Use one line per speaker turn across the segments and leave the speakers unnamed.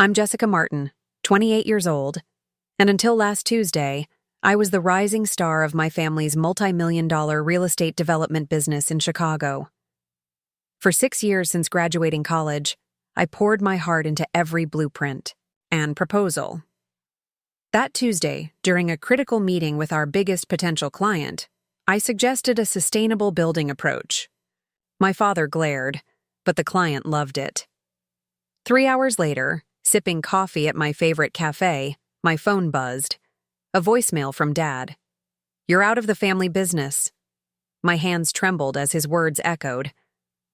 I'm Jessica Martin, 28 years old, and until last Tuesday, I was the rising star of my family's multi-million-dollar real estate development business in Chicago. For 6 years since graduating college, I poured my heart into every blueprint and proposal. That Tuesday, during a critical meeting with our biggest potential client, I suggested a sustainable building approach. My father glared, but the client loved it. 3 hours later, sipping coffee at my favorite cafe, my phone buzzed. A voicemail from Dad. "You're out of the family business." My hands trembled as his words echoed.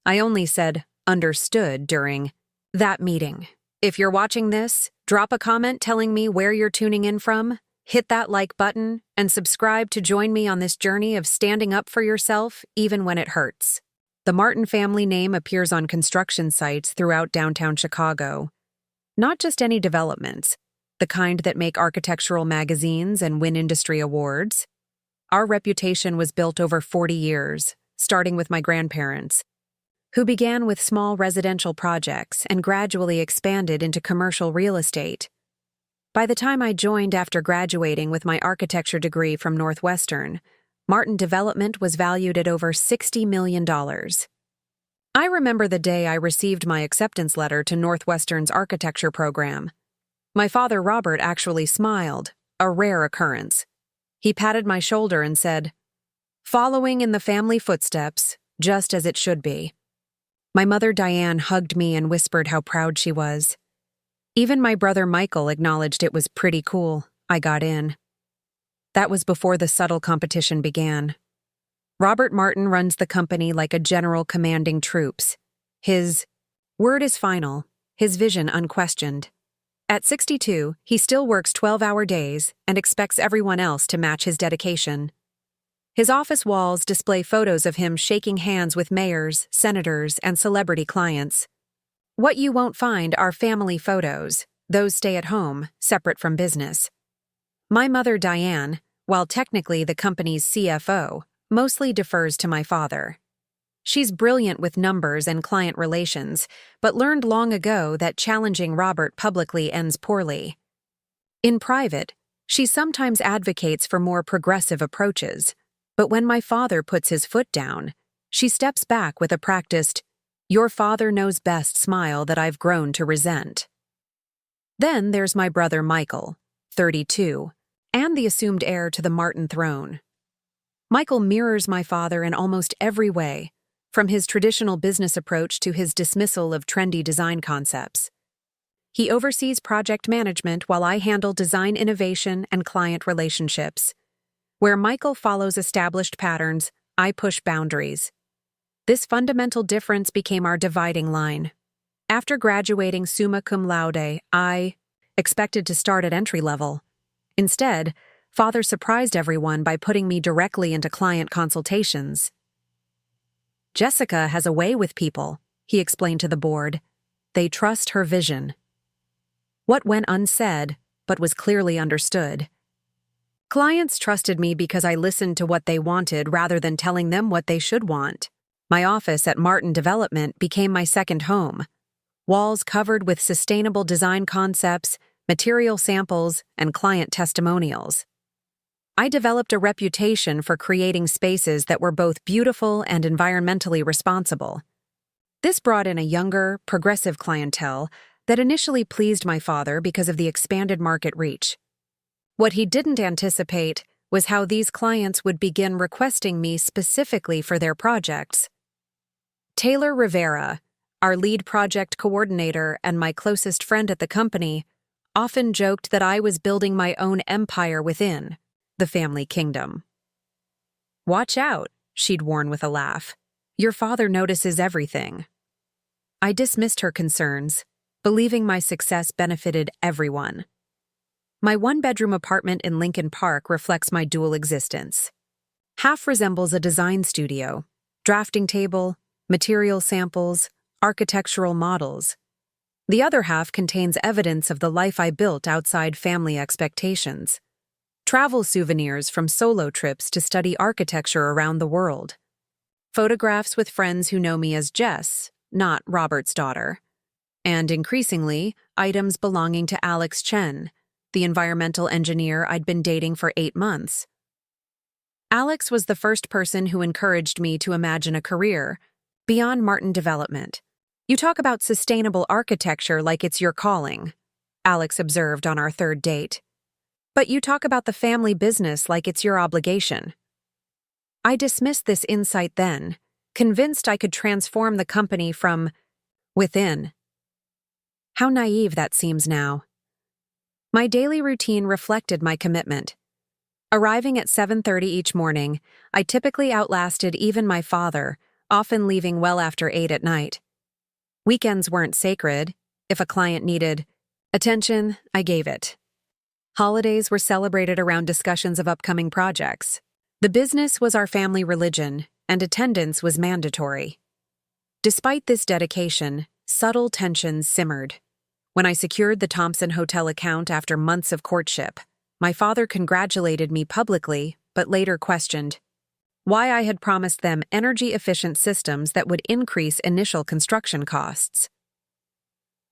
I only said, "Understood," during that meeting. If you're watching this, drop a comment telling me where you're tuning in from, hit that like button, and subscribe to join me on this journey of standing up for yourself even when it hurts. The Martin family name appears on construction sites throughout downtown Chicago. Not just any developments, the kind that make architectural magazines and win industry awards. Our reputation was built over 40 years, starting with my grandparents, who began with small residential projects and gradually expanded into commercial real estate. By the time I joined after graduating with my architecture degree from Northwestern, Martin Development was valued at over $60 million. I remember the day I received my acceptance letter to Northwestern's architecture program. My father, Robert, actually smiled, a rare occurrence. He patted my shoulder and said, "Following in the family footsteps, just as it should be." My mother, Diane, hugged me and whispered how proud she was. Even my brother, Michael, acknowledged it was pretty cool. I got in. That was before the subtle competition began. Robert Martin runs the company like a general commanding troops. His word is final, his vision unquestioned. At 62, he still works 12-hour days and expects everyone else to match his dedication. His office walls display photos of him shaking hands with mayors, senators, and celebrity clients. What you won't find are family photos. Those stay at home, separate from business. My mother, Diane, while technically the company's CFO, mostly defers to my father. She's brilliant with numbers and client relations, but learned long ago that challenging Robert publicly ends poorly. In private, she sometimes advocates for more progressive approaches, but when my father puts his foot down, she steps back with a practiced, "Your father knows best" smile that I've grown to resent. Then there's my brother Michael, 32, and the assumed heir to the Martin throne. Michael mirrors my father in almost every way, from his traditional business approach to his dismissal of trendy design concepts. He oversees project management while I handle design innovation and client relationships. Where Michael follows established patterns, I push boundaries. This fundamental difference became our dividing line. After graduating summa cum laude, I expected to start at entry level. Instead, Father surprised everyone by putting me directly into client consultations. "Jessica has a way with people," he explained to the board. "They trust her vision." What went unsaid, but was clearly understood. Clients trusted me because I listened to what they wanted rather than telling them what they should want. My office at Martin Development became my second home. Walls covered with sustainable design concepts, material samples, and client testimonials. I developed a reputation for creating spaces that were both beautiful and environmentally responsible. This brought in a younger, progressive clientele that initially pleased my father because of the expanded market reach. What he didn't anticipate was how these clients would begin requesting me specifically for their projects. Taylor Rivera, our lead project coordinator and my closest friend at the company, often joked that I was building my own empire within the family kingdom. "Watch out," she'd warn with a laugh. "Your father notices everything." I dismissed her concerns, believing my success benefited everyone. My one-bedroom apartment in Lincoln Park reflects my dual existence. Half resembles a design studio, drafting table, material samples, architectural models. The other half contains evidence of the life I built outside family expectations. Travel souvenirs from solo trips to study architecture around the world. Photographs with friends who know me as Jess, not Robert's daughter. and increasingly, items belonging to Alex Chen, the environmental engineer I'd been dating for 8 months. Alex was the first person who encouraged me to imagine a career beyond Martin Development. "You talk about sustainable architecture like it's your calling," Alex observed on our third date. "But you talk about the family business like it's your obligation." I dismissed this insight then, convinced I could transform the company from within. How naive that seems now. My daily routine reflected my commitment. Arriving at 7:30 each morning, I typically outlasted even my father, often leaving well after 8 at night. Weekends weren't sacred. If a client needed attention, I gave it. Holidays were celebrated around discussions of upcoming projects. The business was our family religion, and attendance was mandatory. Despite this dedication, subtle tensions simmered. When I secured the Thompson Hotel account after months of courtship, my father congratulated me publicly, but later questioned why I had promised them energy-efficient systems that would increase initial construction costs.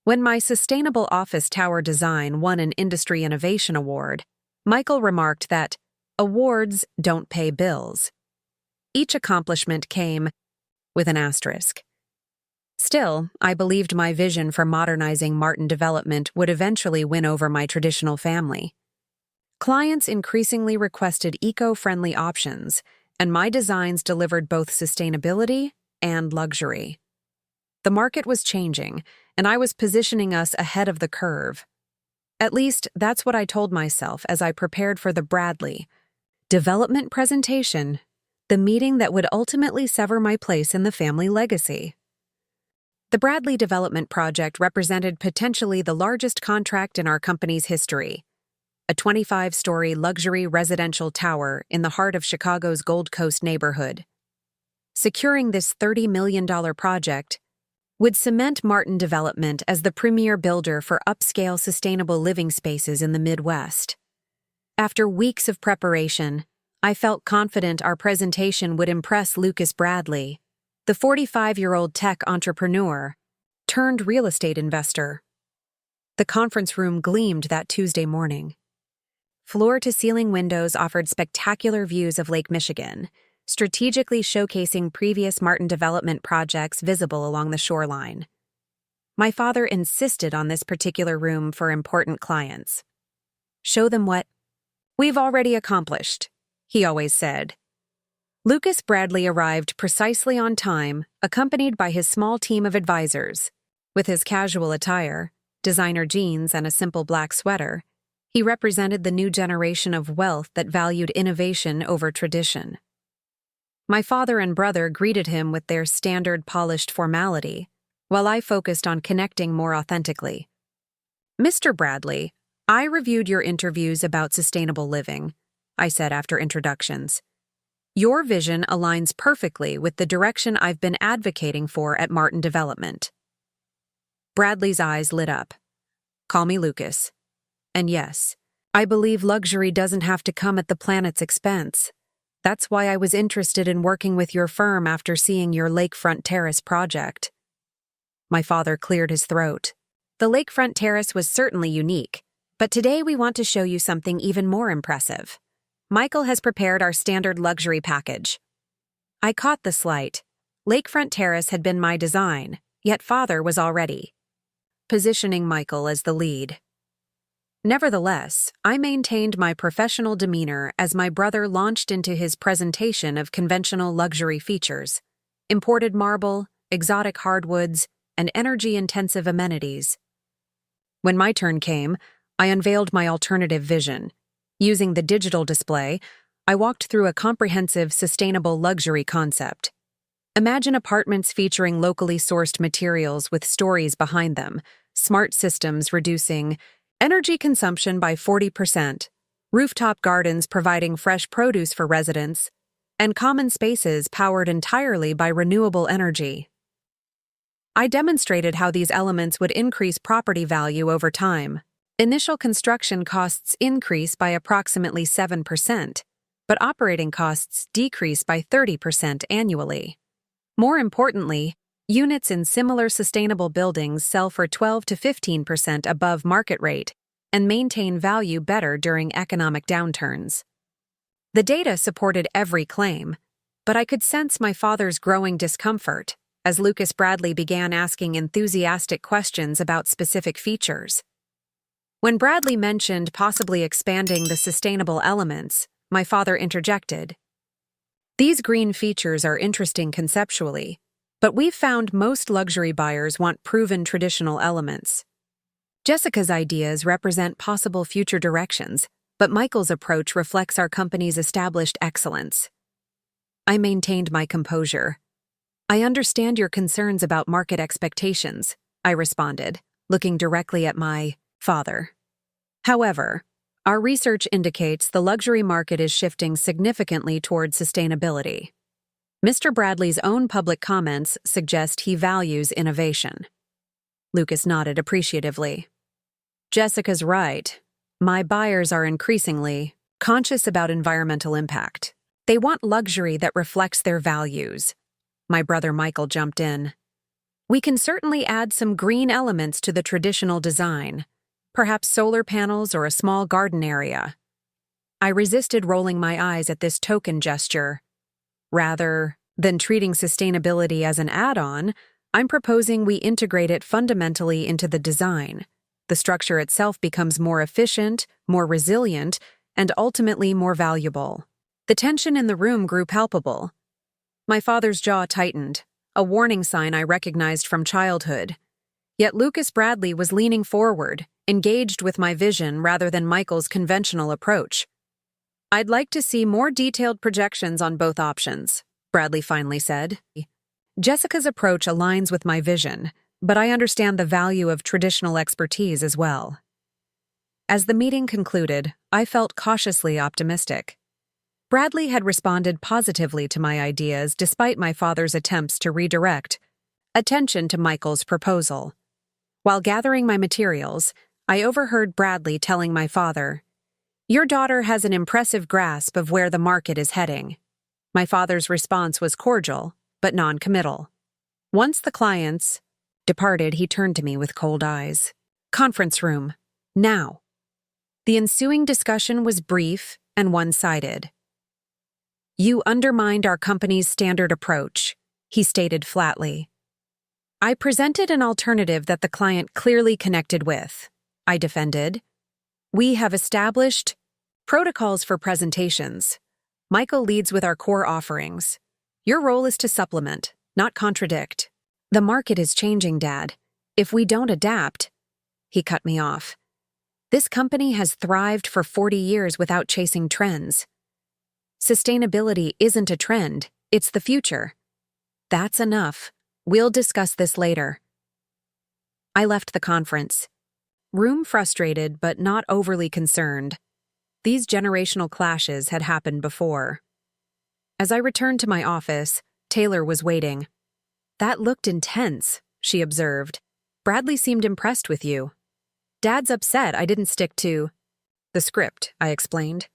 When my sustainable office tower design won an Industry Innovation Award, Michael remarked that awards don't pay bills. Each accomplishment came with an asterisk. Still, I believed my vision for modernizing Martin Development would eventually win over my traditional family. Clients increasingly requested eco-friendly options, and my designs delivered both sustainability and luxury. The market was changing, and I was positioning us ahead of the curve. At least, that's what I told myself as I prepared for the Bradley Development presentation, the meeting that would ultimately sever my place in the family legacy. The Bradley Development project represented potentially the largest contract in our company's history. A 25-story luxury residential tower in the heart of Chicago's Gold Coast neighborhood. Securing this $30 million project would cement Martin Development as the premier builder for upscale sustainable living spaces in the Midwest. After weeks of preparation, I felt confident our presentation would impress Lucas Bradley, the 45-year-old tech entrepreneur turned real estate investor. The conference room gleamed that Tuesday morning. Floor-to-ceiling windows offered spectacular views of Lake Michigan, strategically showcasing previous Martin Development projects visible along the shoreline. My father insisted on this particular room for important clients. "Show them what we've already accomplished," he always said. Lucas Bradley arrived precisely on time, accompanied by his small team of advisors. With his casual attire, designer jeans, and a simple black sweater, he represented the new generation of wealth that valued innovation over tradition. My father and brother greeted him with their standard polished formality, while I focused on connecting more authentically. "Mr. Bradley, I reviewed your interviews about sustainable living," I said after introductions. "Your vision aligns perfectly with the direction I've been advocating for at Martin Development." Bradley's eyes lit up. "Call me Lucas. And yes, I believe luxury doesn't have to come at the planet's expense. That's why I was interested in working with your firm after seeing your lakefront terrace project." My father cleared his throat. "The lakefront terrace was certainly unique, but today we want to show you something even more impressive. Michael has prepared our standard luxury package." I caught the slight. Lakefront terrace had been my design, yet father was already positioning Michael as the lead. Nevertheless, I maintained my professional demeanor as my brother launched into his presentation of conventional luxury features: imported marble, exotic hardwoods, and energy-intensive amenities. When my turn came, I unveiled my alternative vision. Using the digital display, I walked through a comprehensive sustainable luxury concept. Imagine apartments featuring locally sourced materials with stories behind them, smart systems reducing energy consumption by 40%, rooftop gardens providing fresh produce for residents, and common spaces powered entirely by renewable energy. I demonstrated how these elements would increase property value over time. Initial construction costs increase by approximately 7%, but operating costs decrease by 30% annually. More importantly, Units in similar sustainable buildings sell for 12 to 15% above market rate and maintain value better during economic downturns. The data supported every claim, but I could sense my father's growing discomfort as Lucas Bradley began asking enthusiastic questions about specific features. When Bradley mentioned possibly expanding the sustainable elements, my father interjected. These green features are interesting conceptually, but we've found most luxury buyers want proven traditional elements. Jessica's ideas represent possible future directions, but Michael's approach reflects our company's established excellence. I maintained my composure. I understand your concerns about market expectations, I responded, looking directly at my father. However, our research indicates the luxury market is shifting significantly toward sustainability. Mr. Bradley's own public comments suggest he values innovation. Lucas nodded appreciatively. Jessica's right. My buyers are increasingly conscious about environmental impact. They want luxury that reflects their values. My brother Michael jumped in. We can certainly add some green elements to the traditional design, perhaps solar panels or a small garden area. I resisted rolling my eyes at this token gesture. Rather than treating sustainability as an add-on, I'm proposing we integrate it fundamentally into the design. The structure itself becomes more efficient, more resilient, and ultimately more valuable. The tension in the room grew palpable. My father's jaw tightened, a warning sign I recognized from childhood. Yet Lucas Bradley was leaning forward, engaged with my vision rather than Michael's conventional approach. I'd like to see more detailed projections on both options, Bradley finally said. Jessica's approach aligns with my vision, but I understand the value of traditional expertise as well. As the meeting concluded, I felt cautiously optimistic. Bradley had responded positively to my ideas despite my father's attempts to redirect attention to Michael's proposal. While gathering my materials, I overheard Bradley telling my father, "Your daughter has an impressive grasp of where the market is heading." My father's response was cordial, but non-committal. Once the clients departed, he turned to me with cold eyes. "Conference room. Now." The ensuing discussion was brief and one-sided. "You undermined our company's standard approach," he stated flatly. I presented an alternative that the client clearly connected with. I defended. "We have established protocols for presentations. Michael leads with our core offerings. Your role is to supplement, not contradict. The market is changing, Dad. If we don't adapt..." He cut me off. "This company has thrived for 40 years without chasing trends. Sustainability isn't a trend, it's the future." "That's enough. We'll discuss this later." I left the conference. Room frustrated but not overly concerned. These generational clashes had happened before. As I returned to my office, Taylor was waiting. "That looked intense," she observed. "Bradley seemed impressed with you." "Dad's upset I didn't stick to the script," I explained.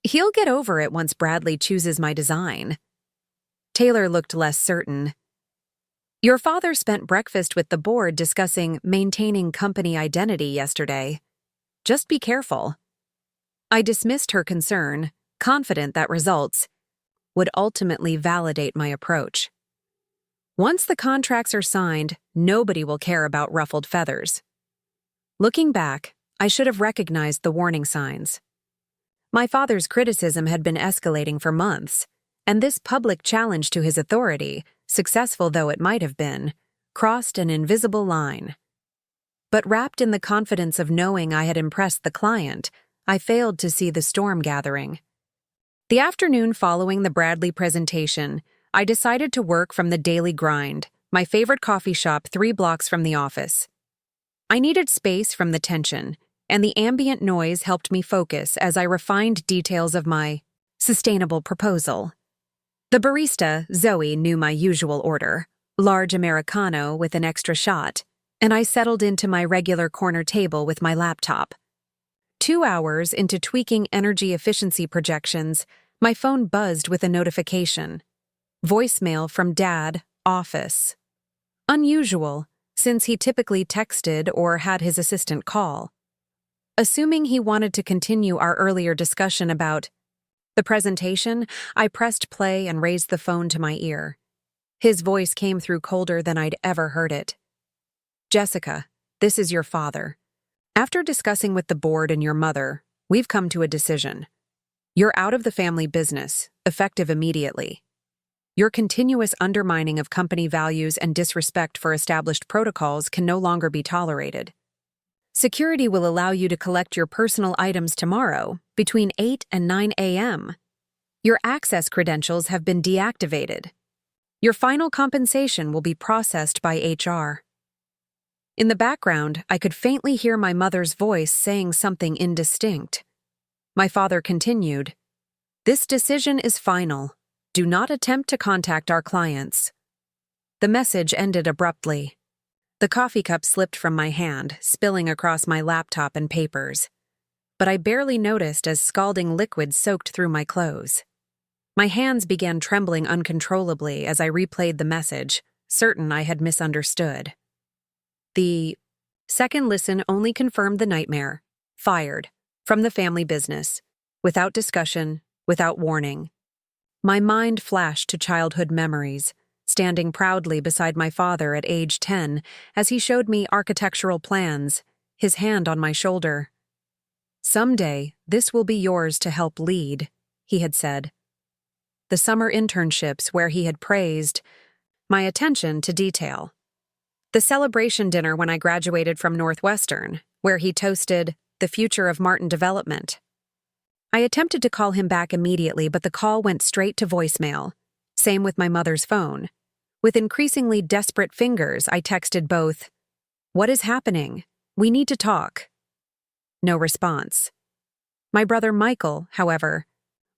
"He'll get over it once Bradley chooses my design." Taylor looked less certain. "Your father spent breakfast with the board discussing maintaining company identity yesterday. Just be careful." I dismissed her concern, confident that results would ultimately validate my approach. Once the contracts are signed, nobody will care about ruffled feathers. Looking back, I should have recognized the warning signs. My father's criticism had been escalating for months, and this public challenge to his authority, successful though it might have been, crossed an invisible line. But wrapped in the confidence of knowing I had impressed the client, I failed to see the storm gathering. The afternoon following the Bradley presentation, I decided to work from the Daily Grind, my favorite coffee shop 3 blocks from the office. I needed space from the tension, and the ambient noise helped me focus as I refined details of my sustainable proposal. The barista, Zoe, knew my usual order, large Americano with an extra shot, and I settled into my regular corner table with my laptop. 2 hours into tweaking energy efficiency projections, my phone buzzed with a notification. Voicemail from Dad, office. Unusual, since he typically texted or had his assistant call. Assuming he wanted to continue our earlier discussion about the presentation, I pressed play and raised the phone to my ear. His voice came through colder than I'd ever heard it. "Jessica, this is your father. After discussing with the board and your mother, we've come to a decision. You're out of the family business, effective immediately. Your continuous undermining of company values and disrespect for established protocols can no longer be tolerated. Security will allow you to collect your personal items tomorrow between 8 and 9 a.m. Your access credentials have been deactivated. Your final compensation will be processed by HR." In the background, I could faintly hear my mother's voice saying something indistinct. My father continued, "This decision is final. Do not attempt to contact our clients." The message ended abruptly. The coffee cup slipped from my hand, spilling across my laptop and papers. But I barely noticed as scalding liquid soaked through my clothes. My hands began trembling uncontrollably as I replayed the message, certain I had misunderstood. The second listen only confirmed the nightmare. Fired. From the family business. Without discussion, without warning. My mind flashed to childhood memories, standing proudly beside my father at age 10 as he showed me architectural plans, his hand on my shoulder. "Someday, this will be yours to help lead," he had said. The summer internships where he had praised my attention to detail. The celebration dinner when I graduated from Northwestern, where he toasted the future of Martin development. I attempted to call him back immediately, but the call went straight to voicemail. Same with my mother's phone. With increasingly desperate fingers, I texted both, "What is happening? We need to talk." No response. My brother Michael, however,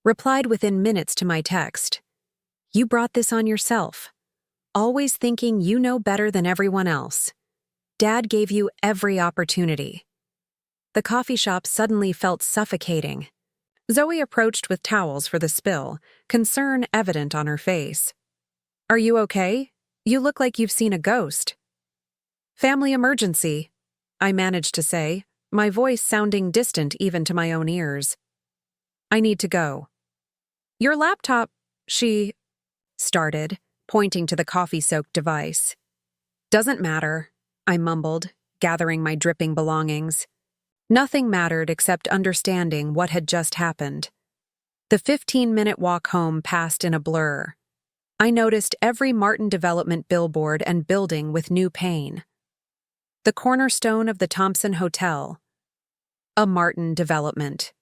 replied within minutes to my text. "You brought this on yourself. Always thinking you know better than everyone else. Dad gave you every opportunity." The coffee shop suddenly felt suffocating. Zoe approached with towels for the spill, concern evident on her face. "Are you okay? You look like you've seen a ghost." "Family emergency," I managed to say, my voice sounding distant even to my own ears. "I need to go." "Your laptop," she started, pointing to the coffee-soaked device. "Doesn't matter," I mumbled, gathering my dripping belongings. Nothing mattered except understanding what had just happened. The 15-minute walk home passed in a blur. I noticed every Martin development billboard and building with new pain. The cornerstone of the Thompson Hotel. A Martin development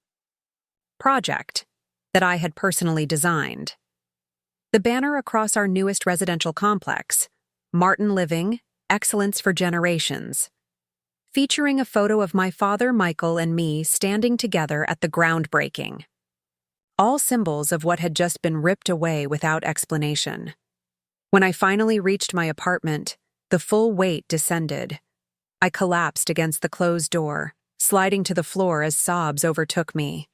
project that I had personally designed. The banner across our newest residential complex, Martin Living, Excellence for Generations, featuring a photo of my father Michael and me standing together at the groundbreaking. All symbols of what had just been ripped away without explanation. When I finally reached my apartment, the full weight descended. I collapsed against the closed door, sliding to the floor as sobs overtook me.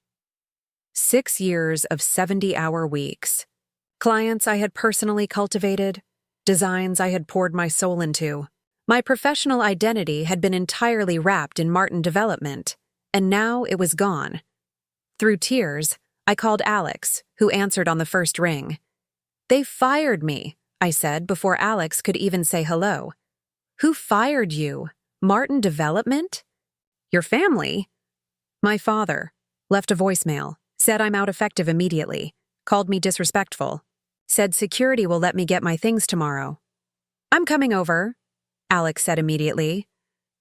6 years of 70-hour weeks. Clients I had personally cultivated, designs I had poured my soul into. My professional identity had been entirely wrapped in Martin development, and now it was gone. Through tears, I called Alex, who answered on the first ring. "They fired me," I said before Alex could even say hello. "Who fired you? Martin Development?" "Your family?" "My father. Left a voicemail. Said I'm out effective immediately. Called me disrespectful. Said security will let me get my things tomorrow." "I'm coming over," Alex said immediately.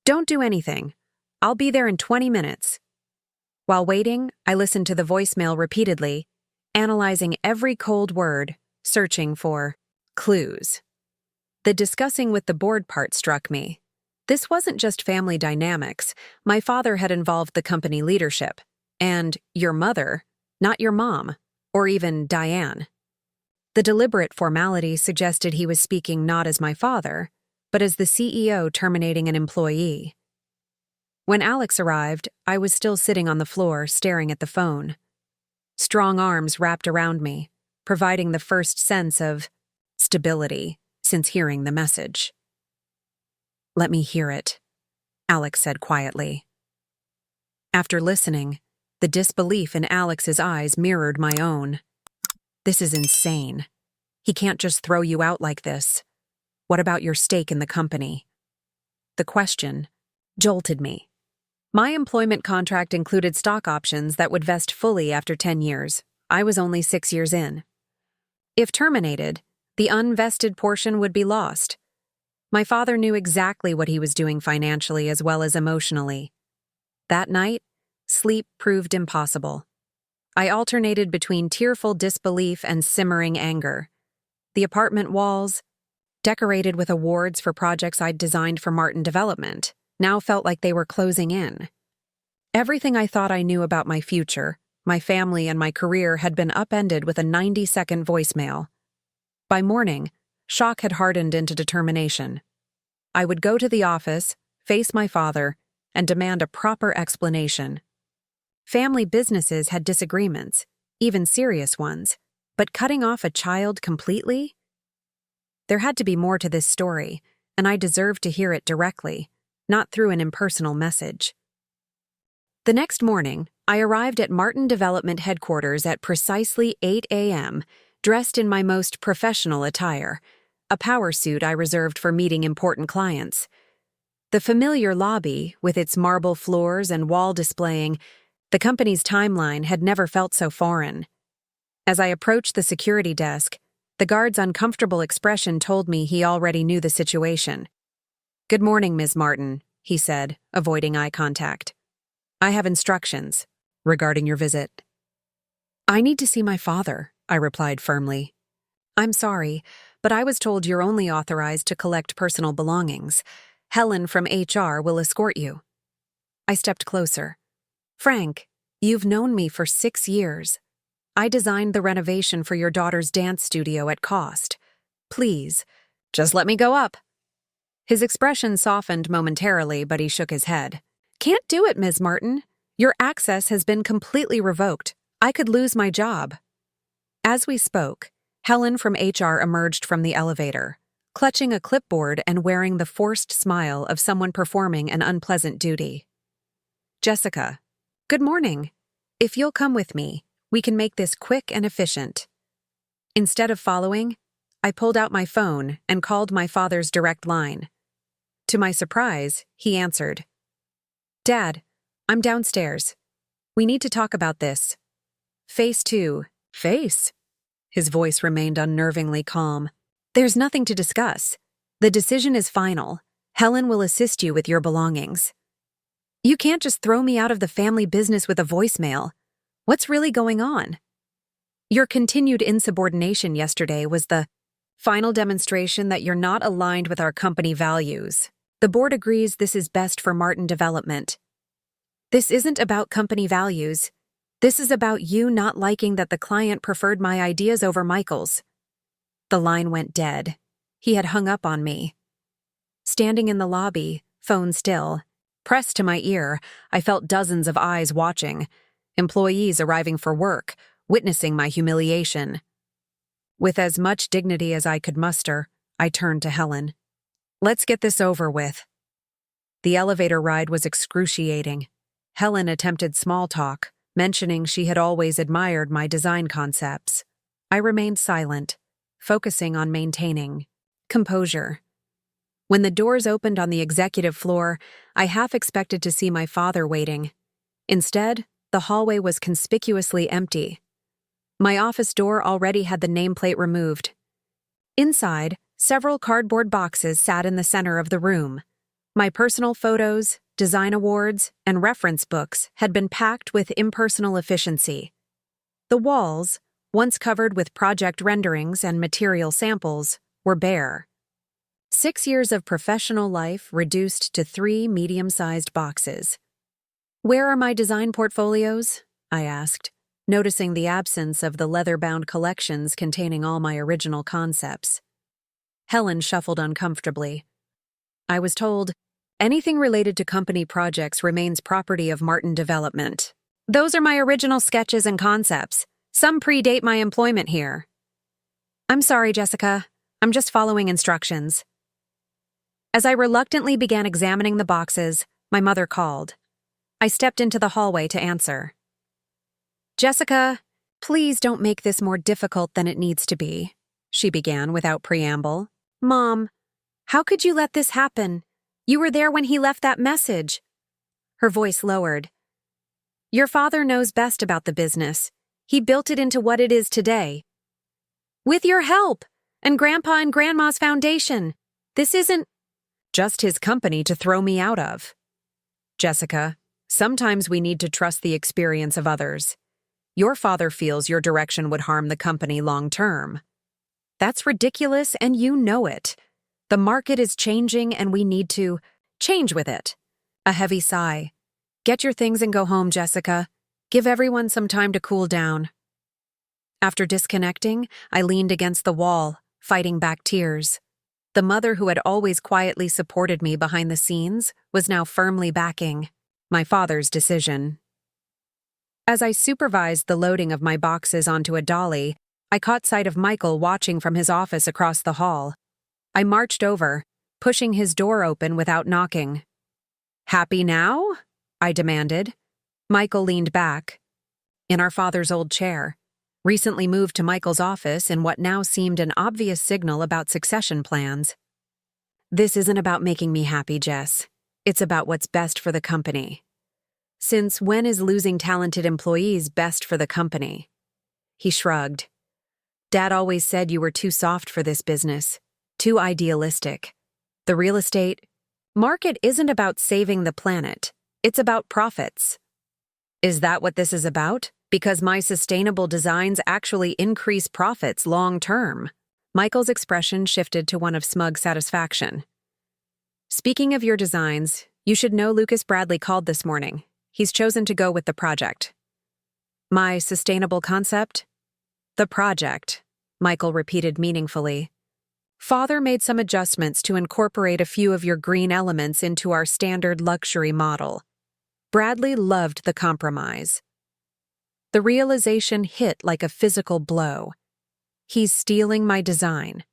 "Don't do anything. I'll be there in 20 minutes. While waiting, I listened to the voicemail repeatedly, analyzing every cold word, searching for clues. The discussing with the board part struck me. This wasn't just family dynamics. My father had involved the company leadership. And your mother, not your mom, or even Diane. The deliberate formality suggested he was speaking not as my father, but as the CEO terminating an employee. When Alex arrived, I was still sitting on the floor, staring at the phone. Strong arms wrapped around me, providing the first sense of stability since hearing the message. Let me hear it, Alex said quietly. After listening, the disbelief in Alex's eyes mirrored my own. This is insane. He can't just throw you out like this. What about your stake in the company? The question jolted me. My employment contract included stock options that would vest fully after 10 years. I was only 6 years in. If terminated, the unvested portion would be lost. My father knew exactly what he was doing financially as well as emotionally. That night, sleep proved impossible. I alternated between tearful disbelief and simmering anger. The apartment walls, decorated with awards for projects I'd designed for Martin Development, now felt like they were closing in. Everything I thought I knew about my future, my family, and my career had been upended with a 90-second voicemail. By morning, shock had hardened into determination. I would go to the office, face my father, and demand a proper explanation. Family businesses had disagreements, even serious ones, but cutting off a child completely? There had to be more to this story, and I deserved to hear it directly, not through an impersonal message. The next morning, I arrived at Martin Development headquarters at precisely 8 a.m., dressed in my most professional attire, a power suit I reserved for meeting important clients. The familiar lobby, with its marble floors and wall displaying the company's timeline, had never felt so foreign. As I approached the security desk, the guard's uncomfortable expression told me he already knew the situation. "Good morning, Ms. Martin," he said, avoiding eye contact. "I have instructions regarding your visit." "I need to see my father," I replied firmly. "I'm sorry, but I was told you're only authorized to collect personal belongings. Helen from HR will escort you." I stepped closer. "Frank, you've known me for 6 years. I designed the renovation for your daughter's dance studio at cost. Please, just let me go up." His expression softened momentarily, but he shook his head. "Can't do it, Ms. Martin. Your access has been completely revoked. I could lose my job." As we spoke, Helen from HR emerged from the elevator, clutching a clipboard and wearing the forced smile of someone performing an unpleasant duty. "Jessica, good morning. If you'll come with me, we can make this quick and efficient." Instead of following, I pulled out my phone and called my father's direct line. To my surprise, he answered. "Dad, I'm downstairs. We need to talk about this." "Phase 2. Face?" His voice remained unnervingly calm. "There's nothing to discuss. The decision is final. Helen will assist you with your belongings." "You can't just throw me out of the family business with a voicemail. What's really going on?" "Your continued insubordination yesterday was the final demonstration that you're not aligned with our company values. The board agrees this is best for Martin Development." "This isn't about company values. This is about you not liking that the client preferred my ideas over Michael's." The line went dead. He had hung up on me. Standing in the lobby, phone still, pressed to my ear, I felt dozens of eyes watching, employees arriving for work, witnessing my humiliation. With as much dignity as I could muster, I turned to Helen. "Let's get this over with." The elevator ride was excruciating. Helen attempted small talk, mentioning she had always admired my design concepts. I remained silent, focusing on maintaining composure. When the doors opened on the executive floor, I half expected to see my father waiting. Instead, the hallway was conspicuously empty. My office door already had the nameplate removed. Inside, several cardboard boxes sat in the center of the room. My personal photos, design awards, and reference books had been packed with impersonal efficiency. The walls, once covered with project renderings and material samples, were bare. 6 years of professional life reduced to 3 medium-sized boxes. "Where are my design portfolios?" I asked, noticing the absence of the leather-bound collections containing all my original concepts. Helen shuffled uncomfortably. "I was told, anything related to company projects remains property of Martin Development. Those are my original sketches and concepts. Some predate my employment here." "I'm sorry, Jessica. I'm just following instructions." As I reluctantly began examining the boxes, my mother called. I stepped into the hallway to answer. "Jessica, please don't make this more difficult than it needs to be," she began without preamble. "Mom, how could you let this happen? You were there when he left that message." Her voice lowered. "Your father knows best about the business. He built it into what it is today. With your help, and Grandpa and Grandma's foundation. This isn't just his company to throw me out of." "Jessica, sometimes we need to trust the experience of others. Your father feels your direction would harm the company long term. That's ridiculous, and you know it. The market is changing, and we need to change with it." A heavy sigh. "Get your things and go home, Jessica. Give everyone some time to cool down." After disconnecting, I leaned against the wall, fighting back tears. The mother who had always quietly supported me behind the scenes was now firmly backing my father's decision. As I supervised the loading of my boxes onto a dolly, I caught sight of Michael watching from his office across the hall. I marched over, pushing his door open without knocking. "Happy now?" I demanded. Michael leaned back. In our father's old chair, recently moved to Michael's office in what now seemed an obvious signal about succession plans. "This isn't about making me happy, Jess. It's about what's best for the company." "Since when is losing talented employees best for the company?" He shrugged. "Dad always said you were too soft for this business, too idealistic. The real estate market isn't about saving the planet. It's about profits." "Is that what this is about? Because my sustainable designs actually increase profits long term." Michael's expression shifted to one of smug satisfaction. "Speaking of your designs, you should know Lucas Bradley called this morning. He's chosen to go with the project." "My sustainable concept?" "The project," Michael repeated meaningfully. "Father made some adjustments to incorporate a few of your green elements into our standard luxury model." Bradley loved the compromise. The realization hit like a physical blow. He's stealing my design.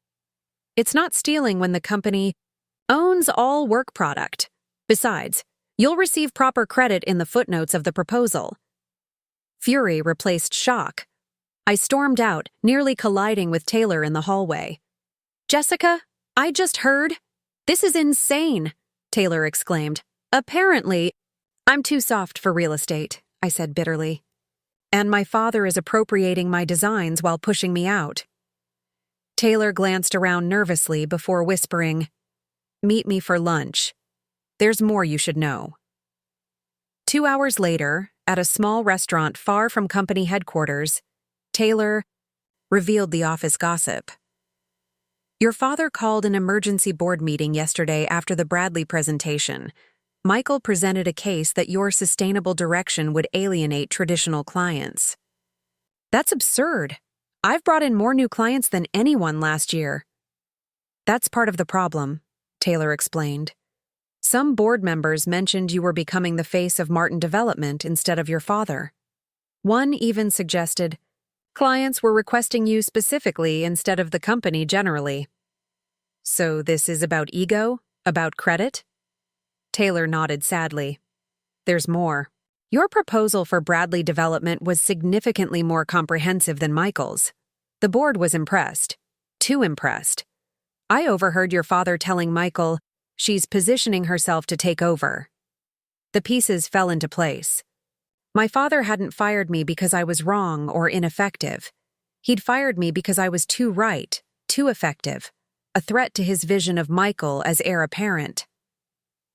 It's not stealing when the company owns all work product. Besides, you'll receive proper credit in the footnotes of the proposal. Fury replaced shock. I stormed out, nearly colliding with Taylor in the hallway. "Jessica, I just heard." "This is insane," Taylor exclaimed. "Apparently, I'm too soft for real estate," I said bitterly. "And my father is appropriating my designs while pushing me out." Taylor glanced around nervously before whispering, "Meet me for lunch. There's more you should know." 2 hours later, at a small restaurant far from company headquarters, Taylor revealed the office gossip. "Your father called an emergency board meeting yesterday after the Bradley presentation. Michael presented a case that your sustainable direction would alienate traditional clients." "That's absurd. I've brought in more new clients than anyone last year." "That's part of the problem," Taylor explained. "Some board members mentioned you were becoming the face of Martin Development instead of your father. One even suggested clients were requesting you specifically instead of the company generally." "So this is about ego? About credit?" Taylor nodded sadly. "There's more. Your proposal for Bradley Development was significantly more comprehensive than Michael's. The board was impressed. Too impressed. I overheard your father telling Michael, 'She's positioning herself to take over.' The pieces fell into place. My father hadn't fired me because I was wrong or ineffective. He'd fired me because I was too right, too effective, a threat to his vision of Michael as heir apparent."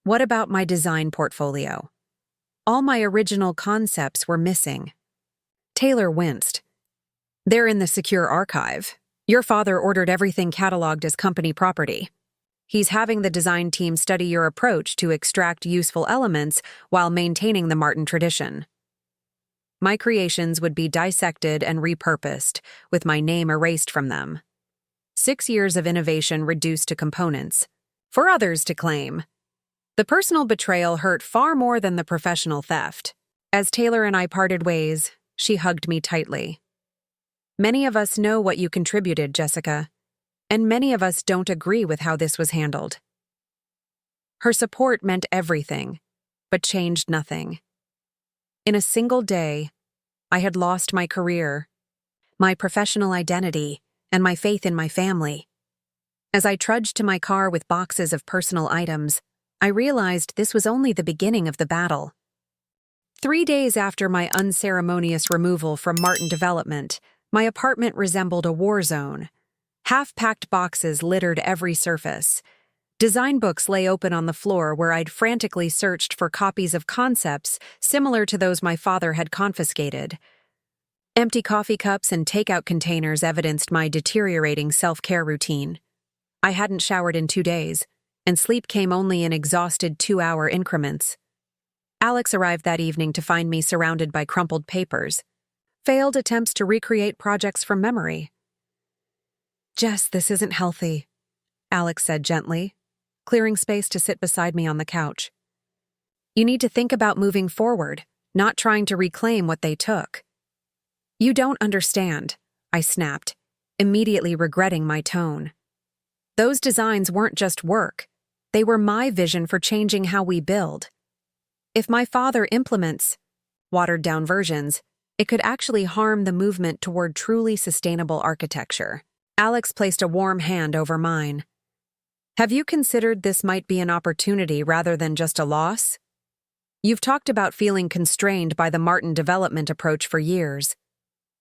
"What about my design portfolio?" "All my original concepts were missing." Taylor winced. "They're in the secure archive. Your father ordered everything cataloged as company property. He's having the design team study your approach to extract useful elements while maintaining the Martin tradition. My creations would be dissected and repurposed, with my name erased from them. 6 years of innovation reduced to components, for others to claim." The personal betrayal hurt far more than the professional theft. As Taylor and I parted ways, she hugged me tightly. "Many of us know what you contributed, Jessica, and many of us don't agree with how this was handled. Her support meant everything, but changed nothing. In a single day, I had lost my career, my professional identity, and my faith in my family. As I trudged to my car with boxes of personal items, I realized this was only the beginning of the battle. 3 days after my unceremonious removal from Martin Development, my apartment resembled a war zone. Half-packed boxes littered every surface. Design books lay open on the floor where I'd frantically searched for copies of concepts similar to those my father had confiscated. Empty coffee cups and takeout containers evidenced my deteriorating self-care routine. I hadn't showered in 2 days, and sleep came only in exhausted 2-hour increments. Alex arrived that evening to find me surrounded by crumpled papers. Failed attempts to recreate projects from memory. "Jess, this isn't healthy," Alex said gently, clearing space to sit beside me on the couch. "You need to think about moving forward, not trying to reclaim what they took." "You don't understand," I snapped, immediately regretting my tone. Those designs weren't just work. They were my vision for changing how we build. If my father implements watered-down versions, it could actually harm the movement toward truly sustainable architecture. Alex placed a warm hand over mine. "Have you considered this might be an opportunity rather than just a loss? You've talked about feeling constrained by the Martin Development approach for years.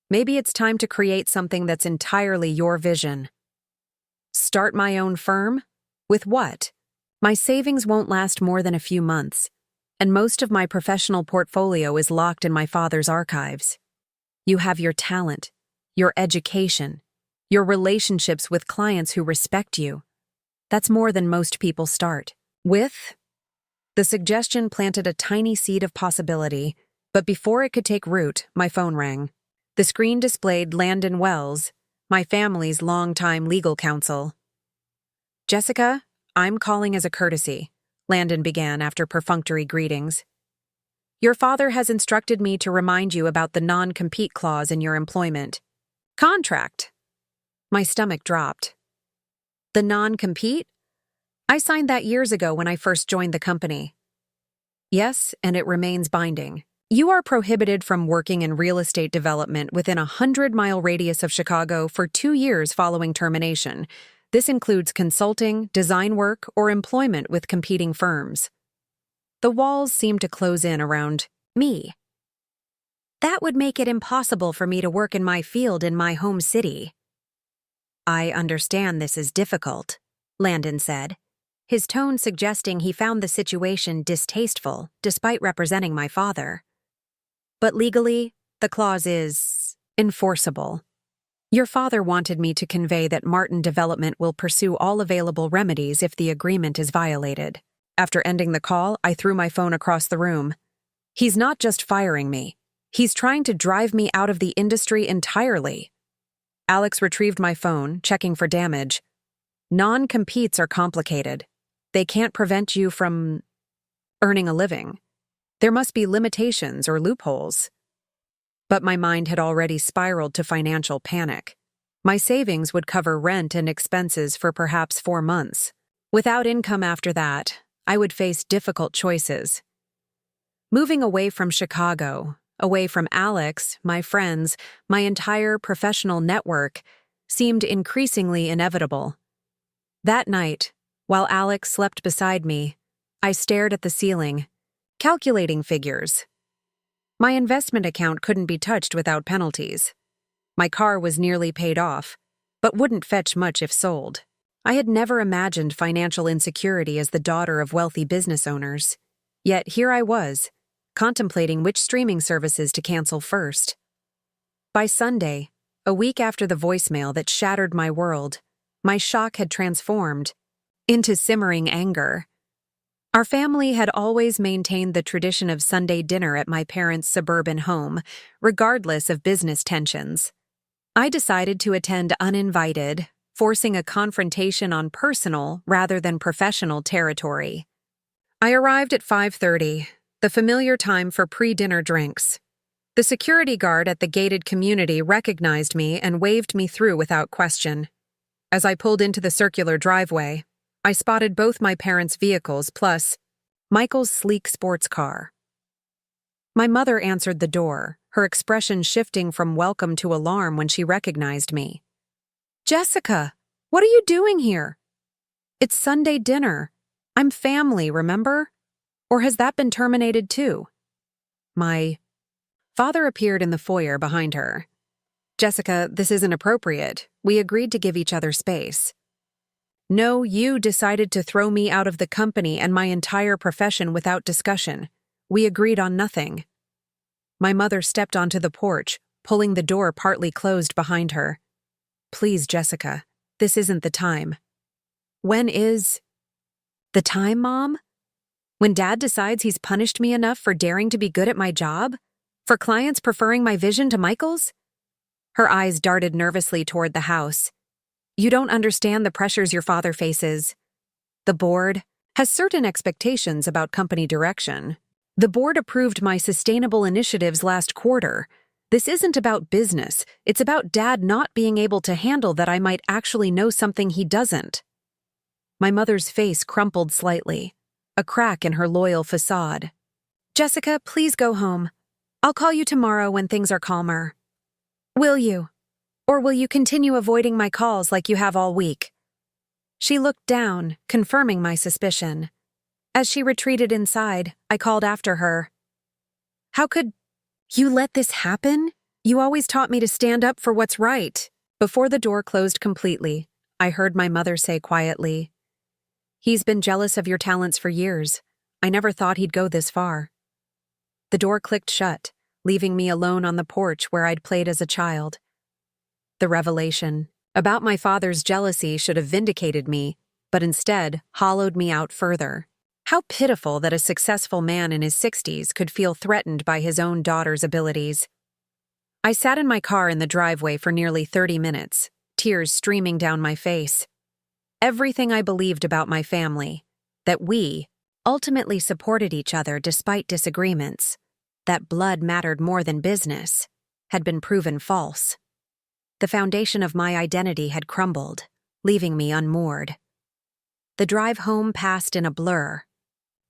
Maybe it's time to create something that's entirely your vision." "Start my own firm? With what? My savings won't last more than a few months, and most of my professional portfolio is locked in my father's archives. You have your talent, your education, your relationships with clients who respect you. That's more than most people start with." The suggestion planted a tiny seed of possibility, but before it could take root, my phone rang. The screen displayed Landon Wells, my family's longtime legal counsel. "Jessica, I'm calling as a courtesy," Landon began after perfunctory greetings. "Your father has instructed me to remind you about the non-compete clause in your employment contract." My stomach dropped. "The non-compete? I signed that years ago when I first joined the company." "Yes, and it remains binding. You are prohibited from working in real estate development within a 100-mile radius of Chicago for 2 years following termination. This includes consulting, design work, or employment with competing firms." The walls seemed to close in around me. "That would make it impossible for me to work in my field in my home city." "I understand this is difficult," Landon said, his tone suggesting he found the situation distasteful despite representing my father. "But legally, the clause is enforceable. Your father wanted me to convey that Martin Development will pursue all available remedies if the agreement is violated." After ending the call, I threw my phone across the room. "He's not just firing me. He's trying to drive me out of the industry entirely." Alex retrieved my phone, checking for damage. "Non-competes are complicated. They can't prevent you from earning a living. There must be limitations or loopholes." But my mind had already spiraled to financial panic. My savings would cover rent and expenses for perhaps 4 months. Without income after that, I would face difficult choices. Moving away from Chicago, away from Alex, my friends, my entire professional network, seemed increasingly inevitable. That night, while Alex slept beside me, I stared at the ceiling, calculating figures. My investment account couldn't be touched without penalties. My car was nearly paid off, but wouldn't fetch much if sold. I had never imagined financial insecurity as the daughter of wealthy business owners. Yet here I was, contemplating which streaming services to cancel first. By Sunday, a week after the voicemail that shattered my world, my shock had transformed into simmering anger. Our family had always maintained the tradition of Sunday dinner at my parents' suburban home, regardless of business tensions. I decided to attend uninvited, forcing a confrontation on personal rather than professional territory. I arrived at 5:30, the familiar time for pre-dinner drinks. The security guard at the gated community recognized me and waved me through without question. As I pulled into the circular driveway, I spotted both my parents' vehicles plus Michael's sleek sports car. My mother answered the door, her expression shifting from welcome to alarm when she recognized me. "Jessica, what are you doing here?" "It's Sunday dinner. I'm family, remember? Or has that been terminated too?" My father appeared in the foyer behind her. "Jessica, this isn't appropriate. We agreed to give each other space." "No, you decided to throw me out of the company and my entire profession without discussion. We agreed on nothing." My mother stepped onto the porch, pulling the door partly closed behind her. "Please, Jessica, this isn't the time." "When is the time, Mom? When Dad decides he's punished me enough for daring to be good at my job? For clients preferring my vision to Michael's?" Her eyes darted nervously toward the house. "You don't understand the pressures your father faces. The board has certain expectations about company direction. The board approved my sustainable initiatives last quarter. This isn't about business. It's about Dad not being able to handle that I might actually know something he doesn't." My mother's face crumpled slightly, a crack in her loyal facade. "Jessica, please go home. I'll call you tomorrow when things are calmer." "Will you? Or will you continue avoiding my calls like you have all week?" She looked down, confirming my suspicion. As she retreated inside, I called after her. "How could you let this happen? You always taught me to stand up for what's right." Before the door closed completely, I heard my mother say quietly, "He's been jealous of your talents for years. I never thought he'd go this far." The door clicked shut, leaving me alone on the porch where I'd played as a child. The revelation about my father's jealousy should have vindicated me, but instead hollowed me out further. How pitiful that a successful man in his 60s could feel threatened by his own daughter's abilities. I sat in my car in the driveway for nearly 30 minutes, tears streaming down my face. Everything I believed about my family, that we ultimately supported each other despite disagreements, that blood mattered more than business, had been proven false. The foundation of my identity had crumbled, leaving me unmoored. The drive home passed in a blur.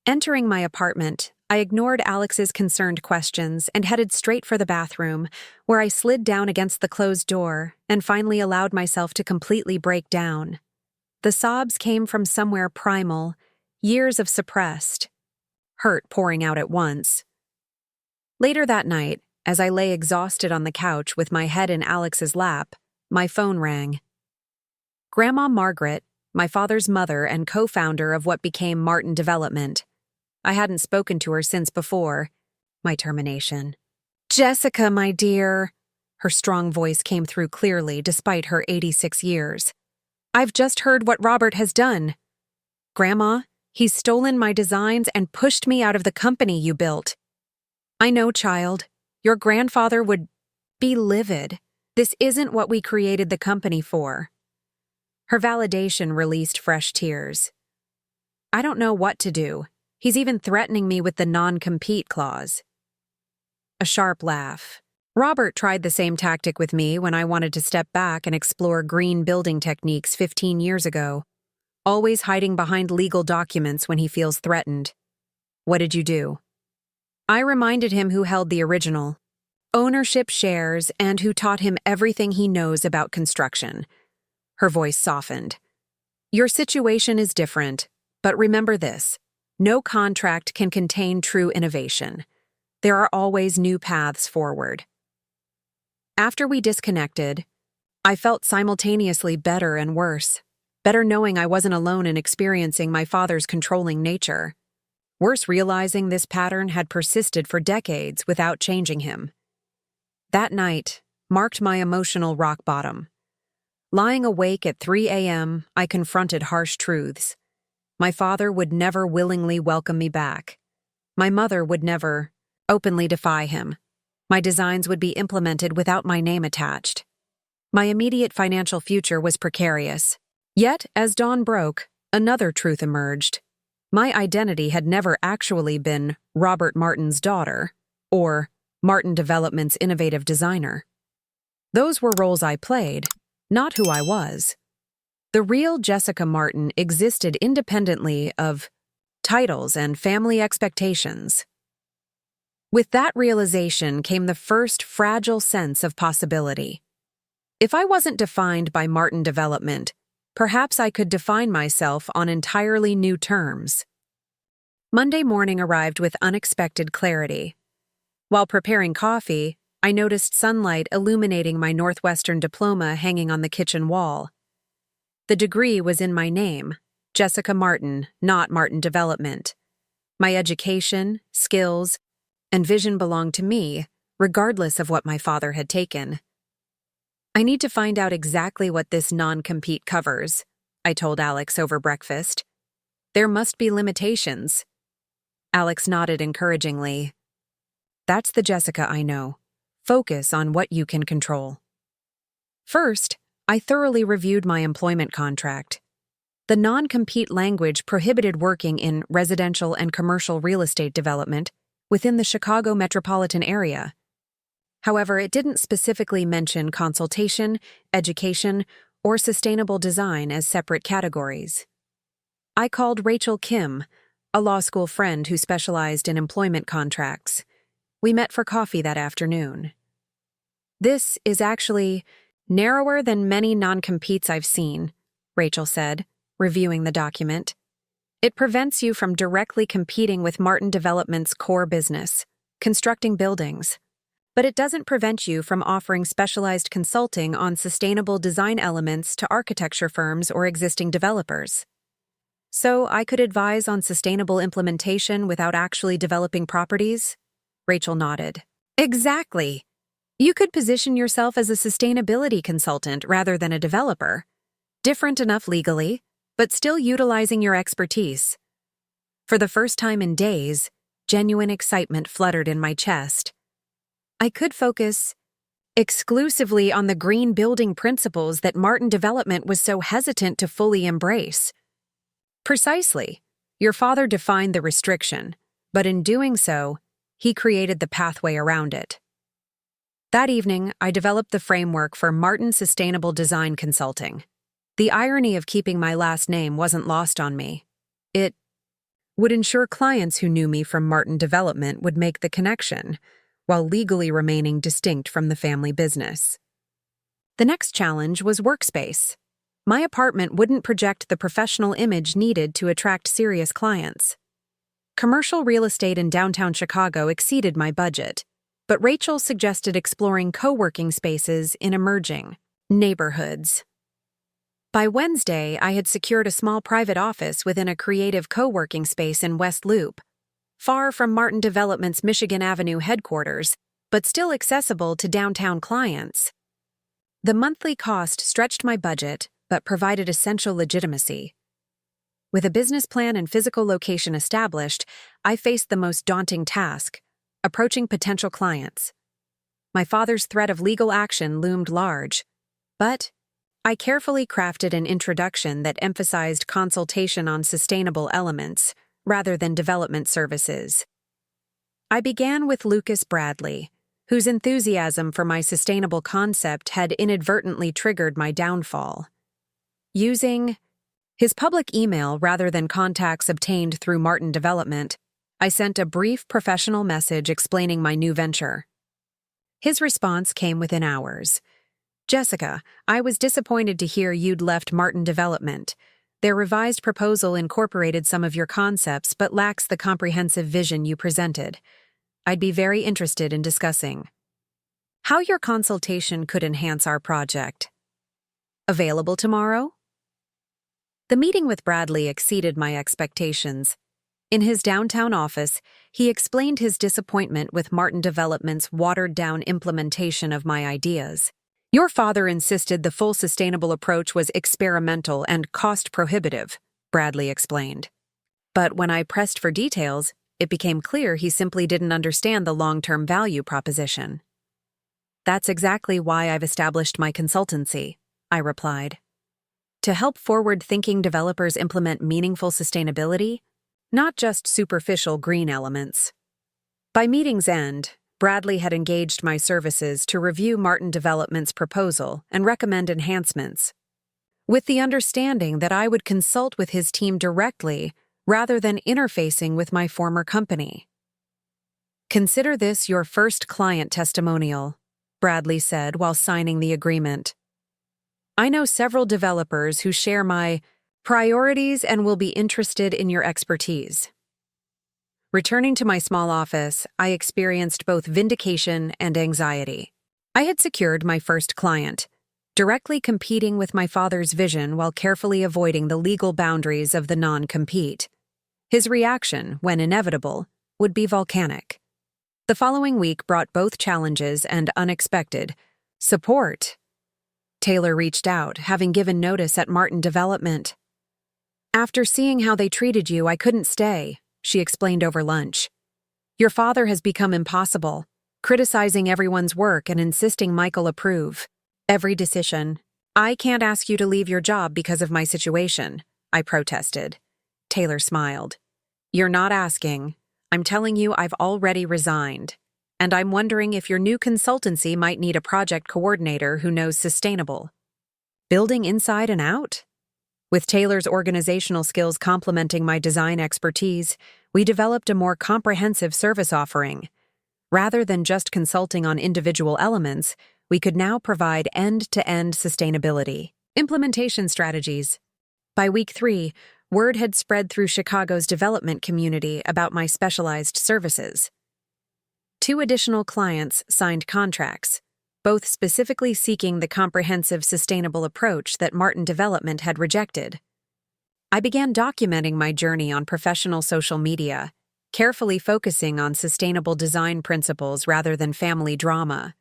Entering my apartment, I ignored Alex's concerned questions and headed straight for the bathroom, where I slid down against the closed door and finally allowed myself to completely break down. The sobs came from somewhere primal, years of suppressed hurt pouring out at once. Later that night, as I lay exhausted on the couch with my head in Alex's lap, my phone rang. Grandma Margaret, my father's mother and co-founder of what became Martin Development. I hadn't spoken to her since before my termination. "Jessica, my dear," her strong voice came through clearly despite her 86 years. "I've just heard what Robert has done. Grandma, he's stolen my designs and pushed me out of the company you built." "I know, child. Your grandfather would be livid. This isn't what we created the company for." Her validation released fresh tears. "I don't know what to do. He's even threatening me with the non-compete clause." A sharp laugh. "Robert tried the same tactic with me when I wanted to step back and explore green building techniques 15 years ago, always hiding behind legal documents when he feels threatened." "What did you do?" "I reminded him who held the original ownership shares and who taught him everything he knows about construction." Her voice softened. "Your situation is different, but remember this. No contract can contain true innovation. There are always new paths forward." After we disconnected, I felt simultaneously better and worse. Better knowing I wasn't alone in experiencing my father's controlling nature. Worse realizing this pattern had persisted for decades without changing him. That night marked my emotional rock bottom. Lying awake at 3 a.m., I confronted harsh truths. My father would never willingly welcome me back. My mother would never openly defy him. My designs would be implemented without my name attached. My immediate financial future was precarious. Yet, as dawn broke, another truth emerged. My identity had never actually been Robert Martin's daughter or Martin Development's innovative designer. Those were roles I played, not who I was. The real Jessica Martin existed independently of titles and family expectations. With that realization came the first fragile sense of possibility. If I wasn't defined by Martin Development, perhaps I could define myself on entirely new terms. Monday morning arrived with unexpected clarity. While preparing coffee, I noticed sunlight illuminating my Northwestern diploma hanging on the kitchen wall. The degree was in my name, Jessica Martin, not Martin Development. My education, skills, and vision belonged to me, regardless of what my father had taken. I need to find out exactly what this non-compete covers, I told Alex over breakfast. There must be limitations. Alex nodded encouragingly. That's the Jessica I know. Focus on what you can control. First, I thoroughly reviewed my employment contract. The non-compete language prohibited working in residential and commercial real estate development within the Chicago metropolitan area. However, it didn't specifically mention consultation, education, or sustainable design as separate categories. I called Rachel Kim, a law school friend who specialized in employment contracts. We met for coffee that afternoon. This is actually narrower than many non-competes I've seen, Rachel said, reviewing the document. It prevents you from directly competing with Martin Development's core business, constructing buildings. But it doesn't prevent you from offering specialized consulting on sustainable design elements to architecture firms or existing developers. So I could advise on sustainable implementation without actually developing properties? Rachel nodded. Exactly. You could position yourself as a sustainability consultant rather than a developer. Different enough legally, but still utilizing your expertise. For the first time in days, genuine excitement fluttered in my chest. I could focus exclusively on the green building principles that Martin Development was so hesitant to fully embrace. Precisely. Your father defined the restriction, but in doing so, he created the pathway around it. That evening, I developed the framework for Martin Sustainable Design Consulting. The irony of keeping my last name wasn't lost on me. It would ensure clients who knew me from Martin Development would make the connection, while legally remaining distinct from the family business. The next challenge was workspace. My apartment wouldn't project the professional image needed to attract serious clients. Commercial real estate in downtown Chicago exceeded my budget, but Rachel suggested exploring co-working spaces in emerging neighborhoods. By Wednesday, I had secured a small private office within a creative co-working space in West Loop, far from Martin Development's Michigan Avenue headquarters, but still accessible to downtown clients. The monthly cost stretched my budget, but provided essential legitimacy. With a business plan and physical location established, I faced the most daunting task, approaching potential clients. My father's threat of legal action loomed large, but I carefully crafted an introduction that emphasized consultation on sustainable elements, rather than development services. I began with Lucas Bradley, whose enthusiasm for my sustainable concept had inadvertently triggered my downfall. Using his public email rather than contacts obtained through Martin Development, I sent a brief professional message explaining my new venture. His response came within hours. Jessica, I was disappointed to hear you'd left Martin Development. Their revised proposal incorporated some of your concepts but lacks the comprehensive vision you presented. I'd be very interested in discussing how your consultation could enhance our project. Available tomorrow? The meeting with Bradley exceeded my expectations. In his downtown office, he explained his disappointment with Martin Development's watered-down implementation of my ideas. Your father insisted the full sustainable approach was experimental and cost-prohibitive, Bradley explained. But when I pressed for details, it became clear he simply didn't understand the long-term value proposition. That's exactly why I've established my consultancy, I replied. To help forward-thinking developers implement meaningful sustainability, not just superficial green elements. By meeting's end, Bradley had engaged my services to review Martin Development's proposal and recommend enhancements. with the understanding that I would consult with his team directly rather than interfacing with my former company. "Consider this your first client testimonial," Bradley said while signing the agreement. "I know several developers who share my priorities and will be interested in your expertise." Returning to my small office, I experienced both vindication and anxiety. I had secured my first client, directly competing with my father's vision while carefully avoiding the legal boundaries of the non-compete. His reaction, when inevitable, would be volcanic. The following week brought both challenges and unexpected support. Taylor reached out, having given notice at Martin Development. "After seeing how they treated you, I couldn't stay," she explained over lunch. "Your father has become impossible, criticizing everyone's work and insisting Michael approve every decision. I can't ask you to leave your job because of my situation," I protested. Taylor smiled. "You're not asking. I'm telling you I've already resigned. And I'm wondering if your new consultancy might need a project coordinator who knows sustainable building inside and out." With Taylor's organizational skills complementing my design expertise, we developed a more comprehensive service offering. Rather than just consulting on individual elements, we could now provide end-to-end sustainability implementation strategies. By week 3, word had spread through Chicago's development community about my specialized services. 2 additional clients signed contracts, both specifically seeking the comprehensive sustainable approach that Martin Development had rejected. I began documenting my journey on professional social media, carefully focusing on sustainable design principles rather than family drama.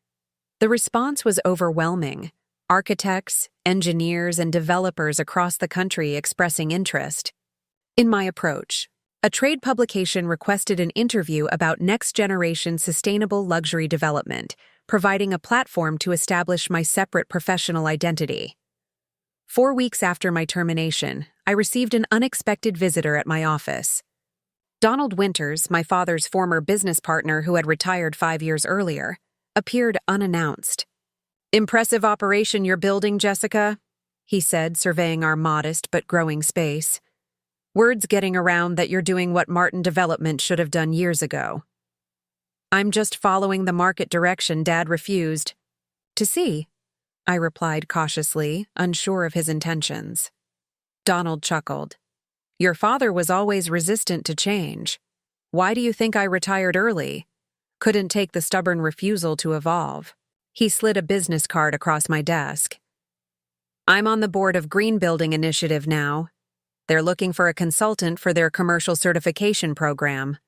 The response was overwhelming. Architects, engineers, and developers across the country expressing interest in my approach. A trade publication requested an interview about next-generation sustainable luxury development, providing a platform to establish my separate professional identity. 4 weeks after my termination, I received an unexpected visitor at my office. Donald Winters, my father's former business partner who had retired 5 years earlier, appeared unannounced. "Impressive operation you're building, Jessica," he said, surveying our modest but growing space. "Word's getting around that you're doing what Martin Development should have done years ago." "I'm just following the market direction Dad refused to see," I replied cautiously, unsure of his intentions. Donald chuckled. "Your father was always resistant to change. Why do you think I retired early? Couldn't take the stubborn refusal to evolve." He slid a business card across my desk. "I'm on the board of Green Building Initiative now. They're looking for a consultant for their commercial certification program.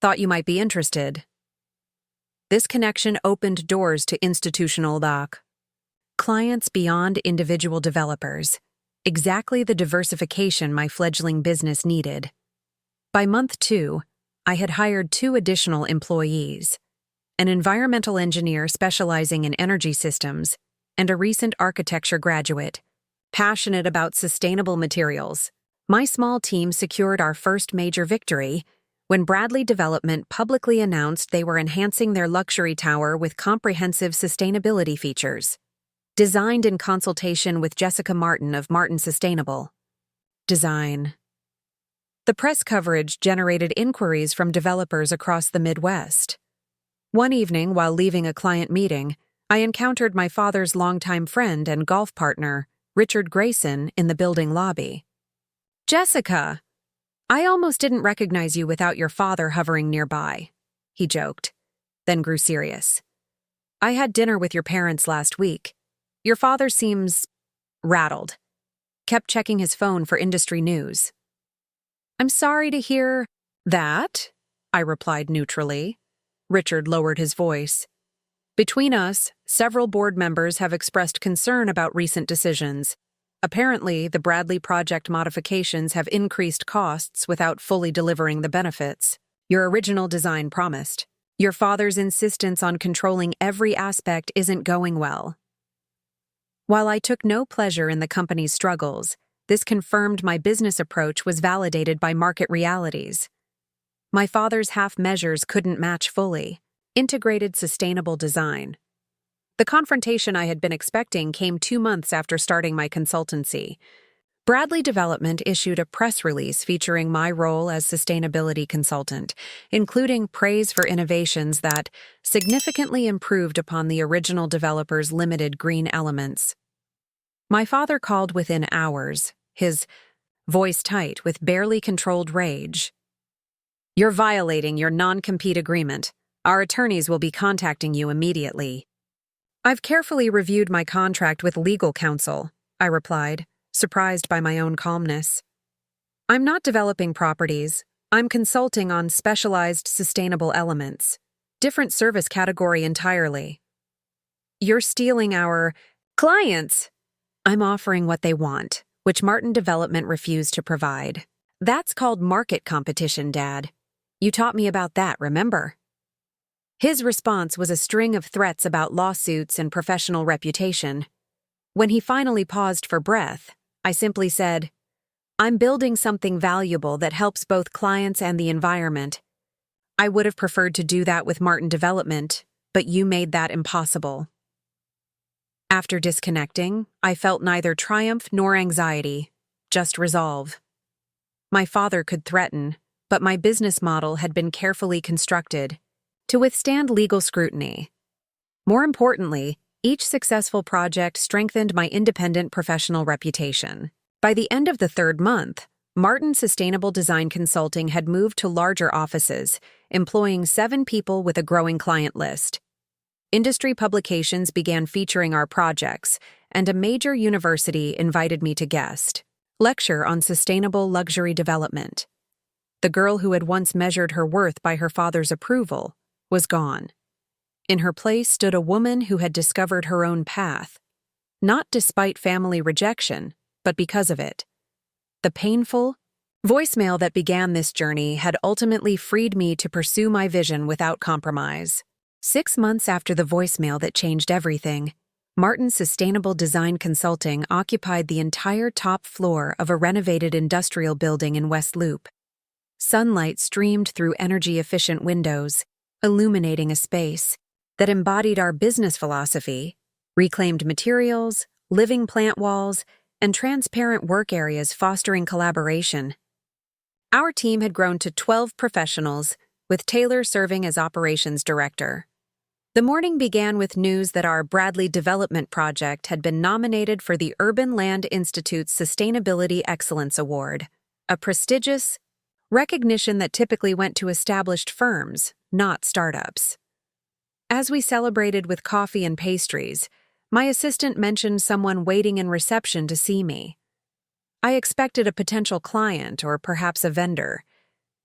Thought you might be interested." This connection opened doors to institutional doc. Clients beyond individual developers. Exactly the diversification my fledgling business needed. By month 2, I had hired 2 additional employees, an environmental engineer specializing in energy systems, and a recent architecture graduate, passionate about sustainable materials. My small team secured our first major victory when Bradley Development publicly announced they were enhancing their luxury tower with comprehensive sustainability features. Designed in consultation with Jessica Martin of Martin Sustainable Design. The press coverage generated inquiries from developers across the Midwest. One evening, while leaving a client meeting, I encountered my father's longtime friend and golf partner, Richard Grayson, in the building lobby. "Jessica, I almost didn't recognize you without your father hovering nearby," he joked, then grew serious. "I had dinner with your parents last week. Your father seems rattled. Kept checking his phone for industry news." "I'm sorry to hear that," I replied neutrally. Richard lowered his voice. "Between us, several board members have expressed concern about recent decisions. Apparently, the Bradley project modifications have increased costs without fully delivering the benefits your original design promised. Your father's insistence on controlling every aspect isn't going well." While I took no pleasure in the company's struggles, this confirmed my business approach was validated by market realities. My father's half measures couldn't match fully integrated sustainable design. The confrontation I had been expecting came 2 months after starting my consultancy. Bradley Development issued a press release featuring my role as sustainability consultant, including praise for innovations that significantly improved upon the original developer's limited green elements. My father called within hours, his voice tight with barely controlled rage. "You're violating your non-compete agreement. Our attorneys will be contacting you immediately." "I've carefully reviewed my contract with legal counsel," I replied, surprised by my own calmness. "I'm not developing properties. I'm consulting on specialized sustainable elements. Different service category entirely." "You're stealing our clients." "I'm offering what they want, which Martin Development refused to provide. That's called market competition, Dad. You taught me about that, remember?" His response was a string of threats about lawsuits and professional reputation. When he finally paused for breath, I simply said, "I'm building something valuable that helps both clients and the environment. I would have preferred to do that with Martin Development, but you made that impossible." After disconnecting, I felt neither triumph nor anxiety, just resolve. My father could threaten, but my business model had been carefully constructed to withstand legal scrutiny. More importantly, each successful project strengthened my independent professional reputation. By the end of the 3rd month, Martin Sustainable Design Consulting had moved to larger offices, employing 7 people with a growing client list. Industry publications began featuring our projects, and a major university invited me to guest lecture on sustainable luxury development. The girl who had once measured her worth by her father's approval was gone. In her place stood a woman who had discovered her own path, not despite family rejection, but because of it. The painful voicemail that began this journey had ultimately freed me to pursue my vision without compromise. 6 months after the voicemail that changed everything, Martin's Sustainable Design Consulting occupied the entire top floor of a renovated industrial building in West Loop. Sunlight streamed through energy-efficient windows, illuminating a space that embodied our business philosophy: reclaimed materials, living plant walls, and transparent work areas fostering collaboration. Our team had grown to 12 professionals, with Taylor serving as operations director. The morning began with news that our Bradley Development project had been nominated for the Urban Land Institute's Sustainability Excellence Award, a prestigious recognition that typically went to established firms, not startups. As we celebrated with coffee and pastries, my assistant mentioned someone waiting in reception to see me. I expected a potential client or perhaps a vendor.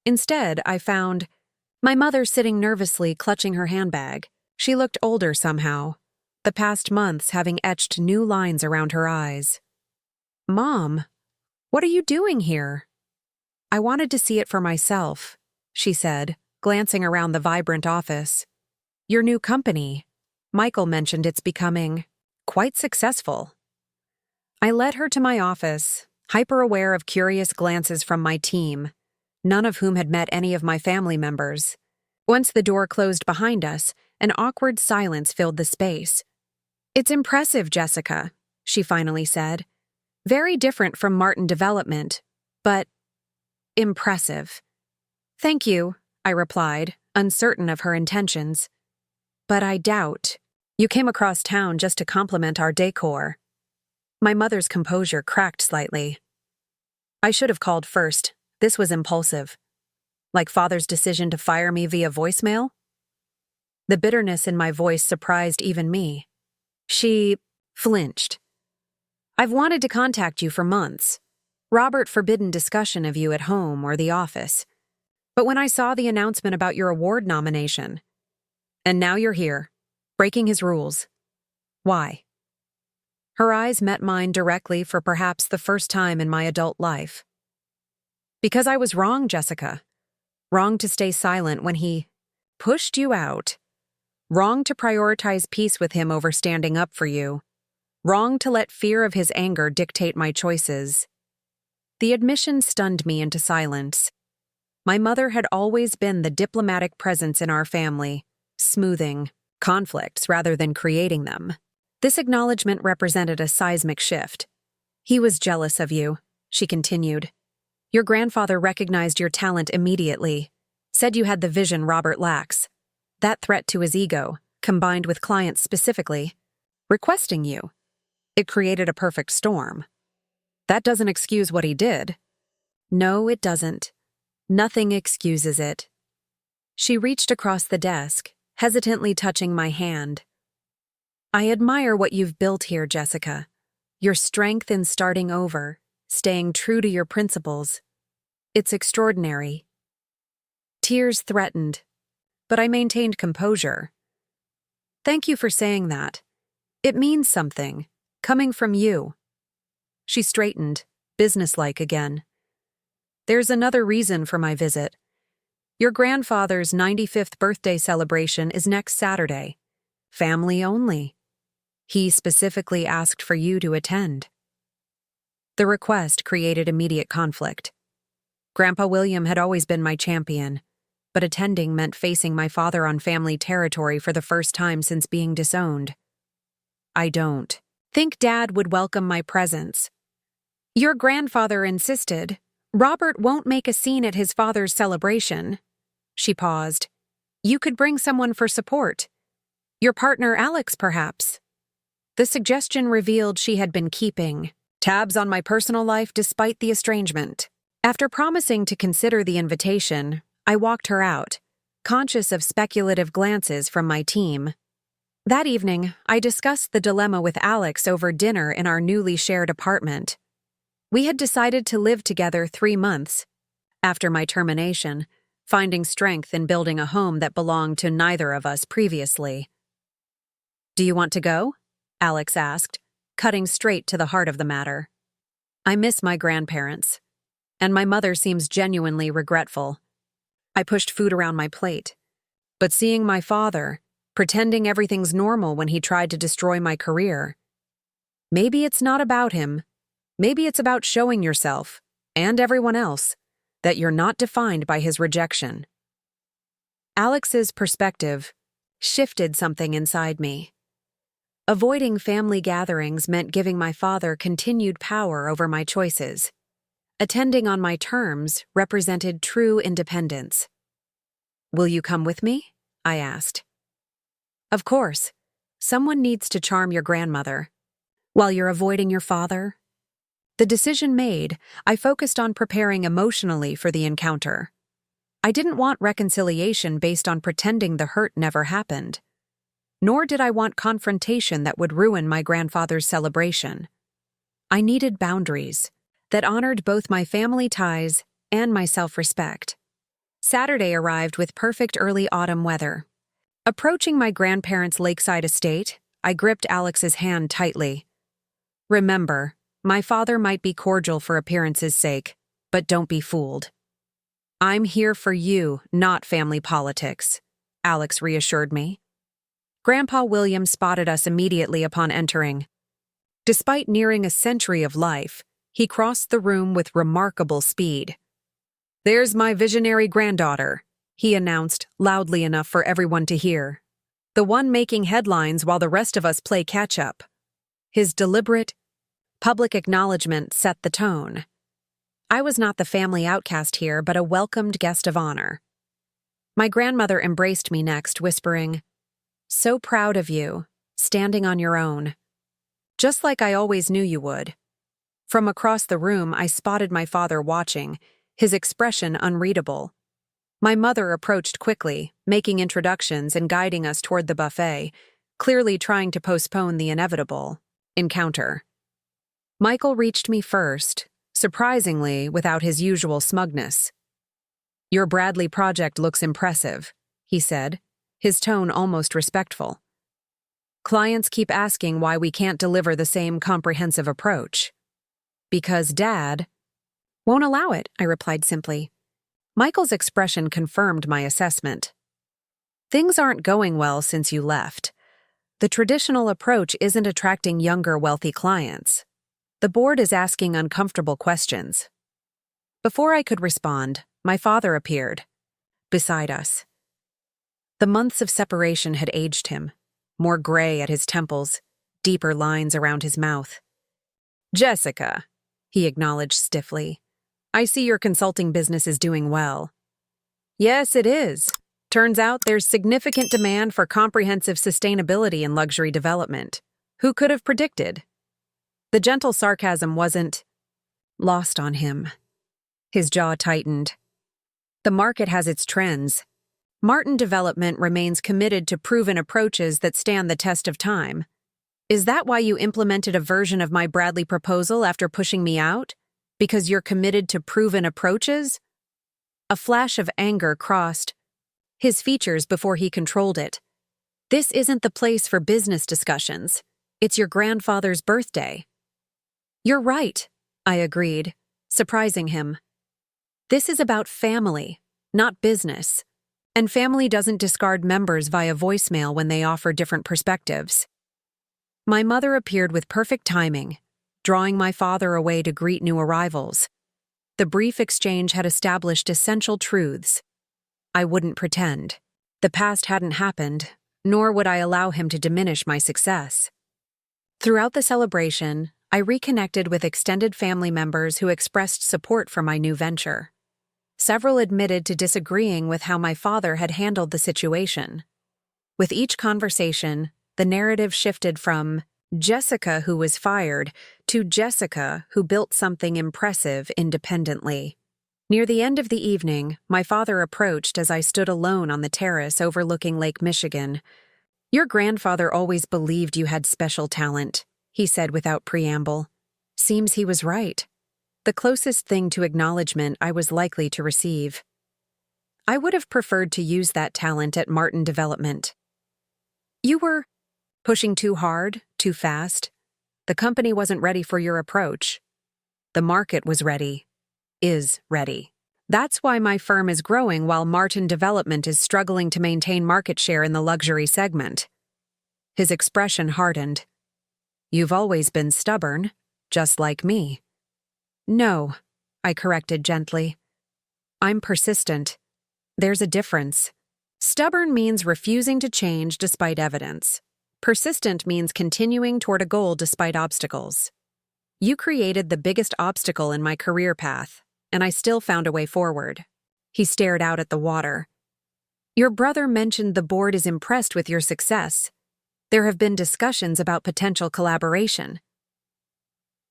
Instead, I found my mother sitting nervously clutching her handbag. She looked older somehow, the past months having etched new lines around her eyes. "Mom, what are you doing here?" "I wanted to see it for myself," she said, glancing around the vibrant office. "Your new company. Michael mentioned it's becoming quite successful." I led her to my office, hyper-aware of curious glances from my team, none of whom had met any of my family members. Once the door closed behind us, an awkward silence filled the space. "It's impressive, Jessica," she finally said. "Very different from Martin Development, but impressive." "Thank you," I replied, uncertain of her intentions. "But I doubt you came across town just to compliment our decor." My mother's composure cracked slightly. "I should have called first. This was impulsive. Like Father's decision to fire me via voicemail?" The bitterness in my voice surprised even me. She flinched. "I've wanted to contact you for months. Robert forbidden discussion of you at home or the office. But when I saw the announcement about your award nomination, and now you're here, breaking his rules. Why?" Her eyes met mine directly for perhaps the first time in my adult life. "Because I was wrong, Jessica. Wrong to stay silent when he pushed you out. Wrong to prioritize peace with him over standing up for you. Wrong to let fear of his anger dictate my choices." The admission stunned me into silence. My mother had always been the diplomatic presence in our family, smoothing conflicts rather than creating them. This acknowledgement represented a seismic shift. He was jealous of you, she continued. Your grandfather recognized your talent immediately, said you had the vision Robert lacks. That threat to his ego, combined with clients specifically requesting you, it created a perfect storm. That doesn't excuse what he did. No, it doesn't. Nothing excuses it. She reached across the desk, hesitantly touching my hand. I admire what you've built here, Jessica. Your strength in starting over, staying true to your principles. It's extraordinary. Tears threatened, but I maintained composure. Thank you for saying that. It means something, coming from you. She straightened, businesslike again. There's another reason for my visit. Your grandfather's 95th birthday celebration is next Saturday. Family only. He specifically asked for you to attend. The request created immediate conflict. Grandpa William had always been my champion, but attending meant facing my father on family territory for the first time since being disowned. I don't think Dad would welcome my presence. Your grandfather insisted. Robert won't make a scene at his father's celebration. She paused. You could bring someone for support. Your partner Alex, perhaps. The suggestion revealed she had been keeping tabs on my personal life despite the estrangement. After promising to consider the invitation, I walked her out, conscious of speculative glances from my team. That evening, I discussed the dilemma with Alex over dinner in our newly shared apartment. We had decided to live together 3 months. After my termination, finding strength in building a home that belonged to neither of us previously. Do you want to go? Alex asked, cutting straight to the heart of the matter. I miss my grandparents, and my mother seems genuinely regretful. I pushed food around my plate, but seeing my father, pretending everything's normal when he tried to destroy my career. Maybe it's not about him. Maybe it's about showing yourself, and everyone else, that you're not defined by his rejection. Alex's perspective shifted something inside me. Avoiding family gatherings meant giving my father continued power over my choices. Attending on my terms represented true independence. Will you come with me? I asked. Of course. Someone needs to charm your grandmother. While you're avoiding your father? The decision made, I focused on preparing emotionally for the encounter. I didn't want reconciliation based on pretending the hurt never happened. Nor did I want confrontation that would ruin my grandfather's celebration. I needed boundaries that honored both my family ties and my self-respect. Saturday arrived with perfect early autumn weather. Approaching my grandparents' lakeside estate, I gripped Alex's hand tightly. Remember, my father might be cordial for appearance's sake, but don't be fooled. I'm here for you, not family politics, Alex reassured me. Grandpa William spotted us immediately upon entering. Despite nearing a century of life, he crossed the room with remarkable speed. There's my visionary granddaughter, he announced loudly enough for everyone to hear. The one making headlines while the rest of us play catch-up. His deliberate, public acknowledgement set the tone. I was not the family outcast here, but a welcomed guest of honor. My grandmother embraced me next, whispering, "So proud of you, standing on your own. Just like I always knew you would." From across the room, I spotted my father watching, his expression unreadable. My mother approached quickly, making introductions and guiding us toward the buffet, clearly trying to postpone the inevitable encounter. Michael reached me first, surprisingly without his usual smugness. "Your Bradley project looks impressive," he said, his tone almost respectful. "Clients keep asking why we can't deliver the same comprehensive approach." "Because Dad won't allow it," I replied simply. Michael's expression confirmed my assessment. "Things aren't going well since you left. The traditional approach isn't attracting younger, wealthy clients. The board is asking uncomfortable questions." Before I could respond, my father appeared, beside us. The months of separation had aged him, more gray at his temples, deeper lines around his mouth. "Jessica," he acknowledged stiffly, "I see your consulting business is doing well." "Yes, it is. Turns out there's significant demand for comprehensive sustainability in luxury development. Who could have predicted?" The gentle sarcasm wasn't lost on him. His jaw tightened. The market has its trends. Martin Development remains committed to proven approaches that stand the test of time. Is that why you implemented a version of my Bradley proposal after pushing me out? Because you're committed to proven approaches? A flash of anger crossed his features before he controlled it. This isn't the place for business discussions. It's your grandfather's birthday. You're right, I agreed, surprising him. This is about family, not business. And family doesn't discard members via voicemail when they offer different perspectives. My mother appeared with perfect timing, drawing my father away to greet new arrivals. The brief exchange had established essential truths. I wouldn't pretend. The past hadn't happened, nor would I allow him to diminish my success. Throughout the celebration, I reconnected with extended family members who expressed support for my new venture. Several admitted to disagreeing with how my father had handled the situation. With each conversation, the narrative shifted from Jessica who was fired to Jessica who built something impressive independently. Near the end of the evening, my father approached as I stood alone on the terrace overlooking Lake Michigan. "Your grandfather always believed you had special talent," he said without preamble. Seems he was right. The closest thing to acknowledgement I was likely to receive. I would have preferred to use that talent at Martin Development. "You were pushing too hard, too fast. The company wasn't ready for your approach. The market was ready. Is ready. That's why my firm is growing while Martin Development is struggling to maintain market share in the luxury segment." His expression hardened. "You've always been stubborn, just like me." "No," I corrected gently. "I'm persistent. There's a difference. Stubborn means refusing to change despite evidence. Persistent means continuing toward a goal despite obstacles. You created the biggest obstacle in my career path, and I still found a way forward." He stared out at the water. "Your brother mentioned the board is impressed with your success. There have been discussions about potential collaboration."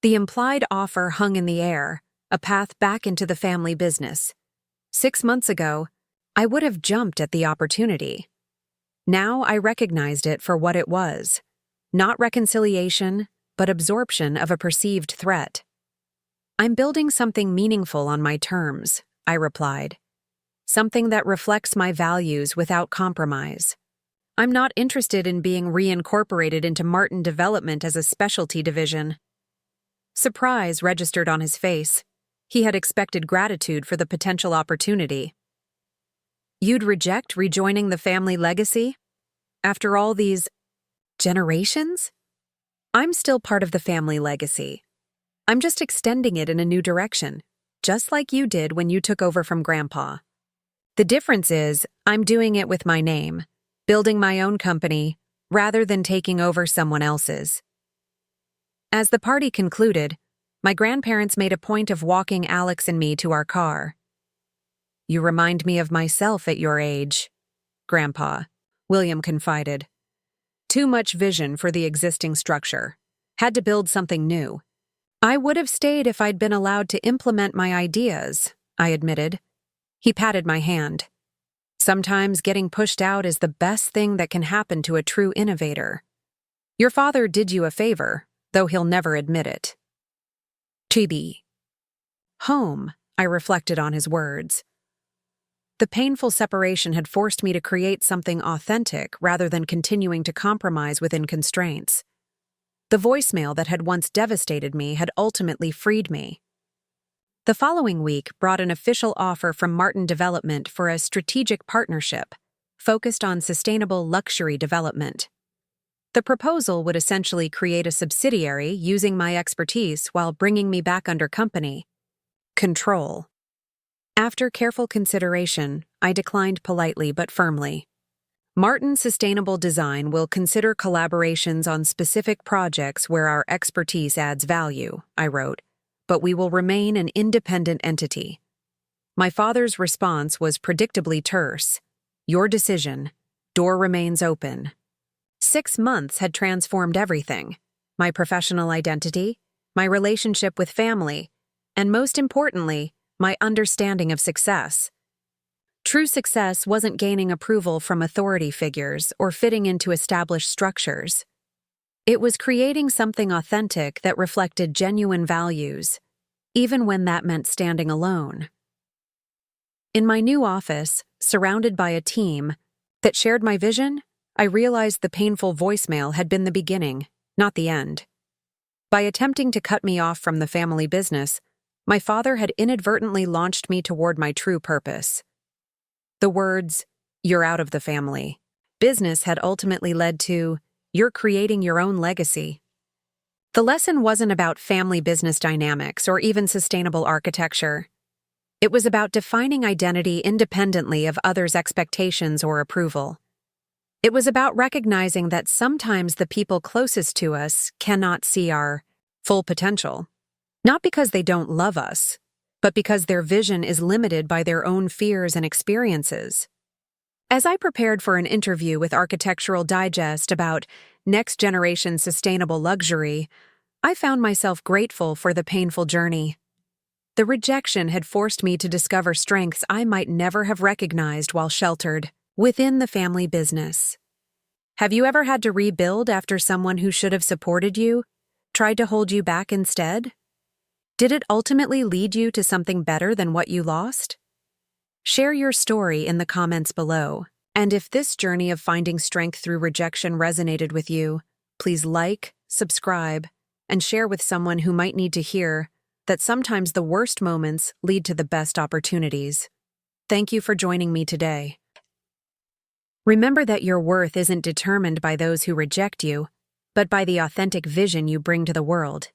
The implied offer hung in the air, a path back into the family business. 6 months ago, I would have jumped at the opportunity. Now I recognized it for what it was. Not reconciliation, but absorption of a perceived threat. "I'm building something meaningful on my terms," I replied. "Something that reflects my values without compromise. I'm not interested in being reincorporated into Martin Development as a specialty division." Surprise registered on his face. He had expected gratitude for the potential opportunity. "You'd reject rejoining the family legacy? After all these generations?" "I'm still part of the family legacy. I'm just extending it in a new direction, just like you did when you took over from Grandpa. The difference is, I'm doing it with my name, building my own company, rather than taking over someone else's." As the party concluded, my grandparents made a point of walking Alex and me to our car. "You remind me of myself at your age, Grandpa," William confided. "Too much vision for the existing structure. Had to build something new." "I would have stayed if I'd been allowed to implement my ideas," I admitted. He patted my hand. "Sometimes getting pushed out is the best thing that can happen to a true innovator. Your father did you a favor, though he'll never admit it." Chibi. Home, I reflected on his words. The painful separation had forced me to create something authentic rather than continuing to compromise within constraints. The voicemail that had once devastated me had ultimately freed me. The following week brought an official offer from Martin Development for a strategic partnership focused on sustainable luxury development. The proposal would essentially create a subsidiary using my expertise while bringing me back under company control. After careful consideration, I declined politely but firmly. Martin Sustainable Design will consider collaborations on specific projects where our expertise adds value, I wrote, but we will remain an independent entity. My father's response was predictably terse. Your decision. Door remains open. 6 months had transformed everything. My professional identity, my relationship with family, and most importantly, my understanding of success. True success wasn't gaining approval from authority figures or fitting into established structures. It was creating something authentic that reflected genuine values, even when that meant standing alone. In my new office, surrounded by a team that shared my vision, I realized the painful voicemail had been the beginning, not the end. By attempting to cut me off from the family business, my father had inadvertently launched me toward my true purpose. The words, "You're out of the family" business had ultimately led to, "You're creating your own legacy." The lesson wasn't about family business dynamics or even sustainable architecture. It was about defining identity independently of others' expectations or approval. It was about recognizing that sometimes the people closest to us cannot see our full potential, not because they don't love us, but because their vision is limited by their own fears and experiences. As I prepared for an interview with Architectural Digest about next-generation sustainable luxury, I found myself grateful for the painful journey. The rejection had forced me to discover strengths I might never have recognized while sheltered within the family business. Have you ever had to rebuild after someone who should have supported you tried to hold you back instead? Did it ultimately lead you to something better than what you lost? Share your story in the comments below. And if this journey of finding strength through rejection resonated with you, please like, subscribe, and share with someone who might need to hear that sometimes the worst moments lead to the best opportunities. Thank you for joining me today. Remember that your worth isn't determined by those who reject you, but by the authentic vision you bring to the world.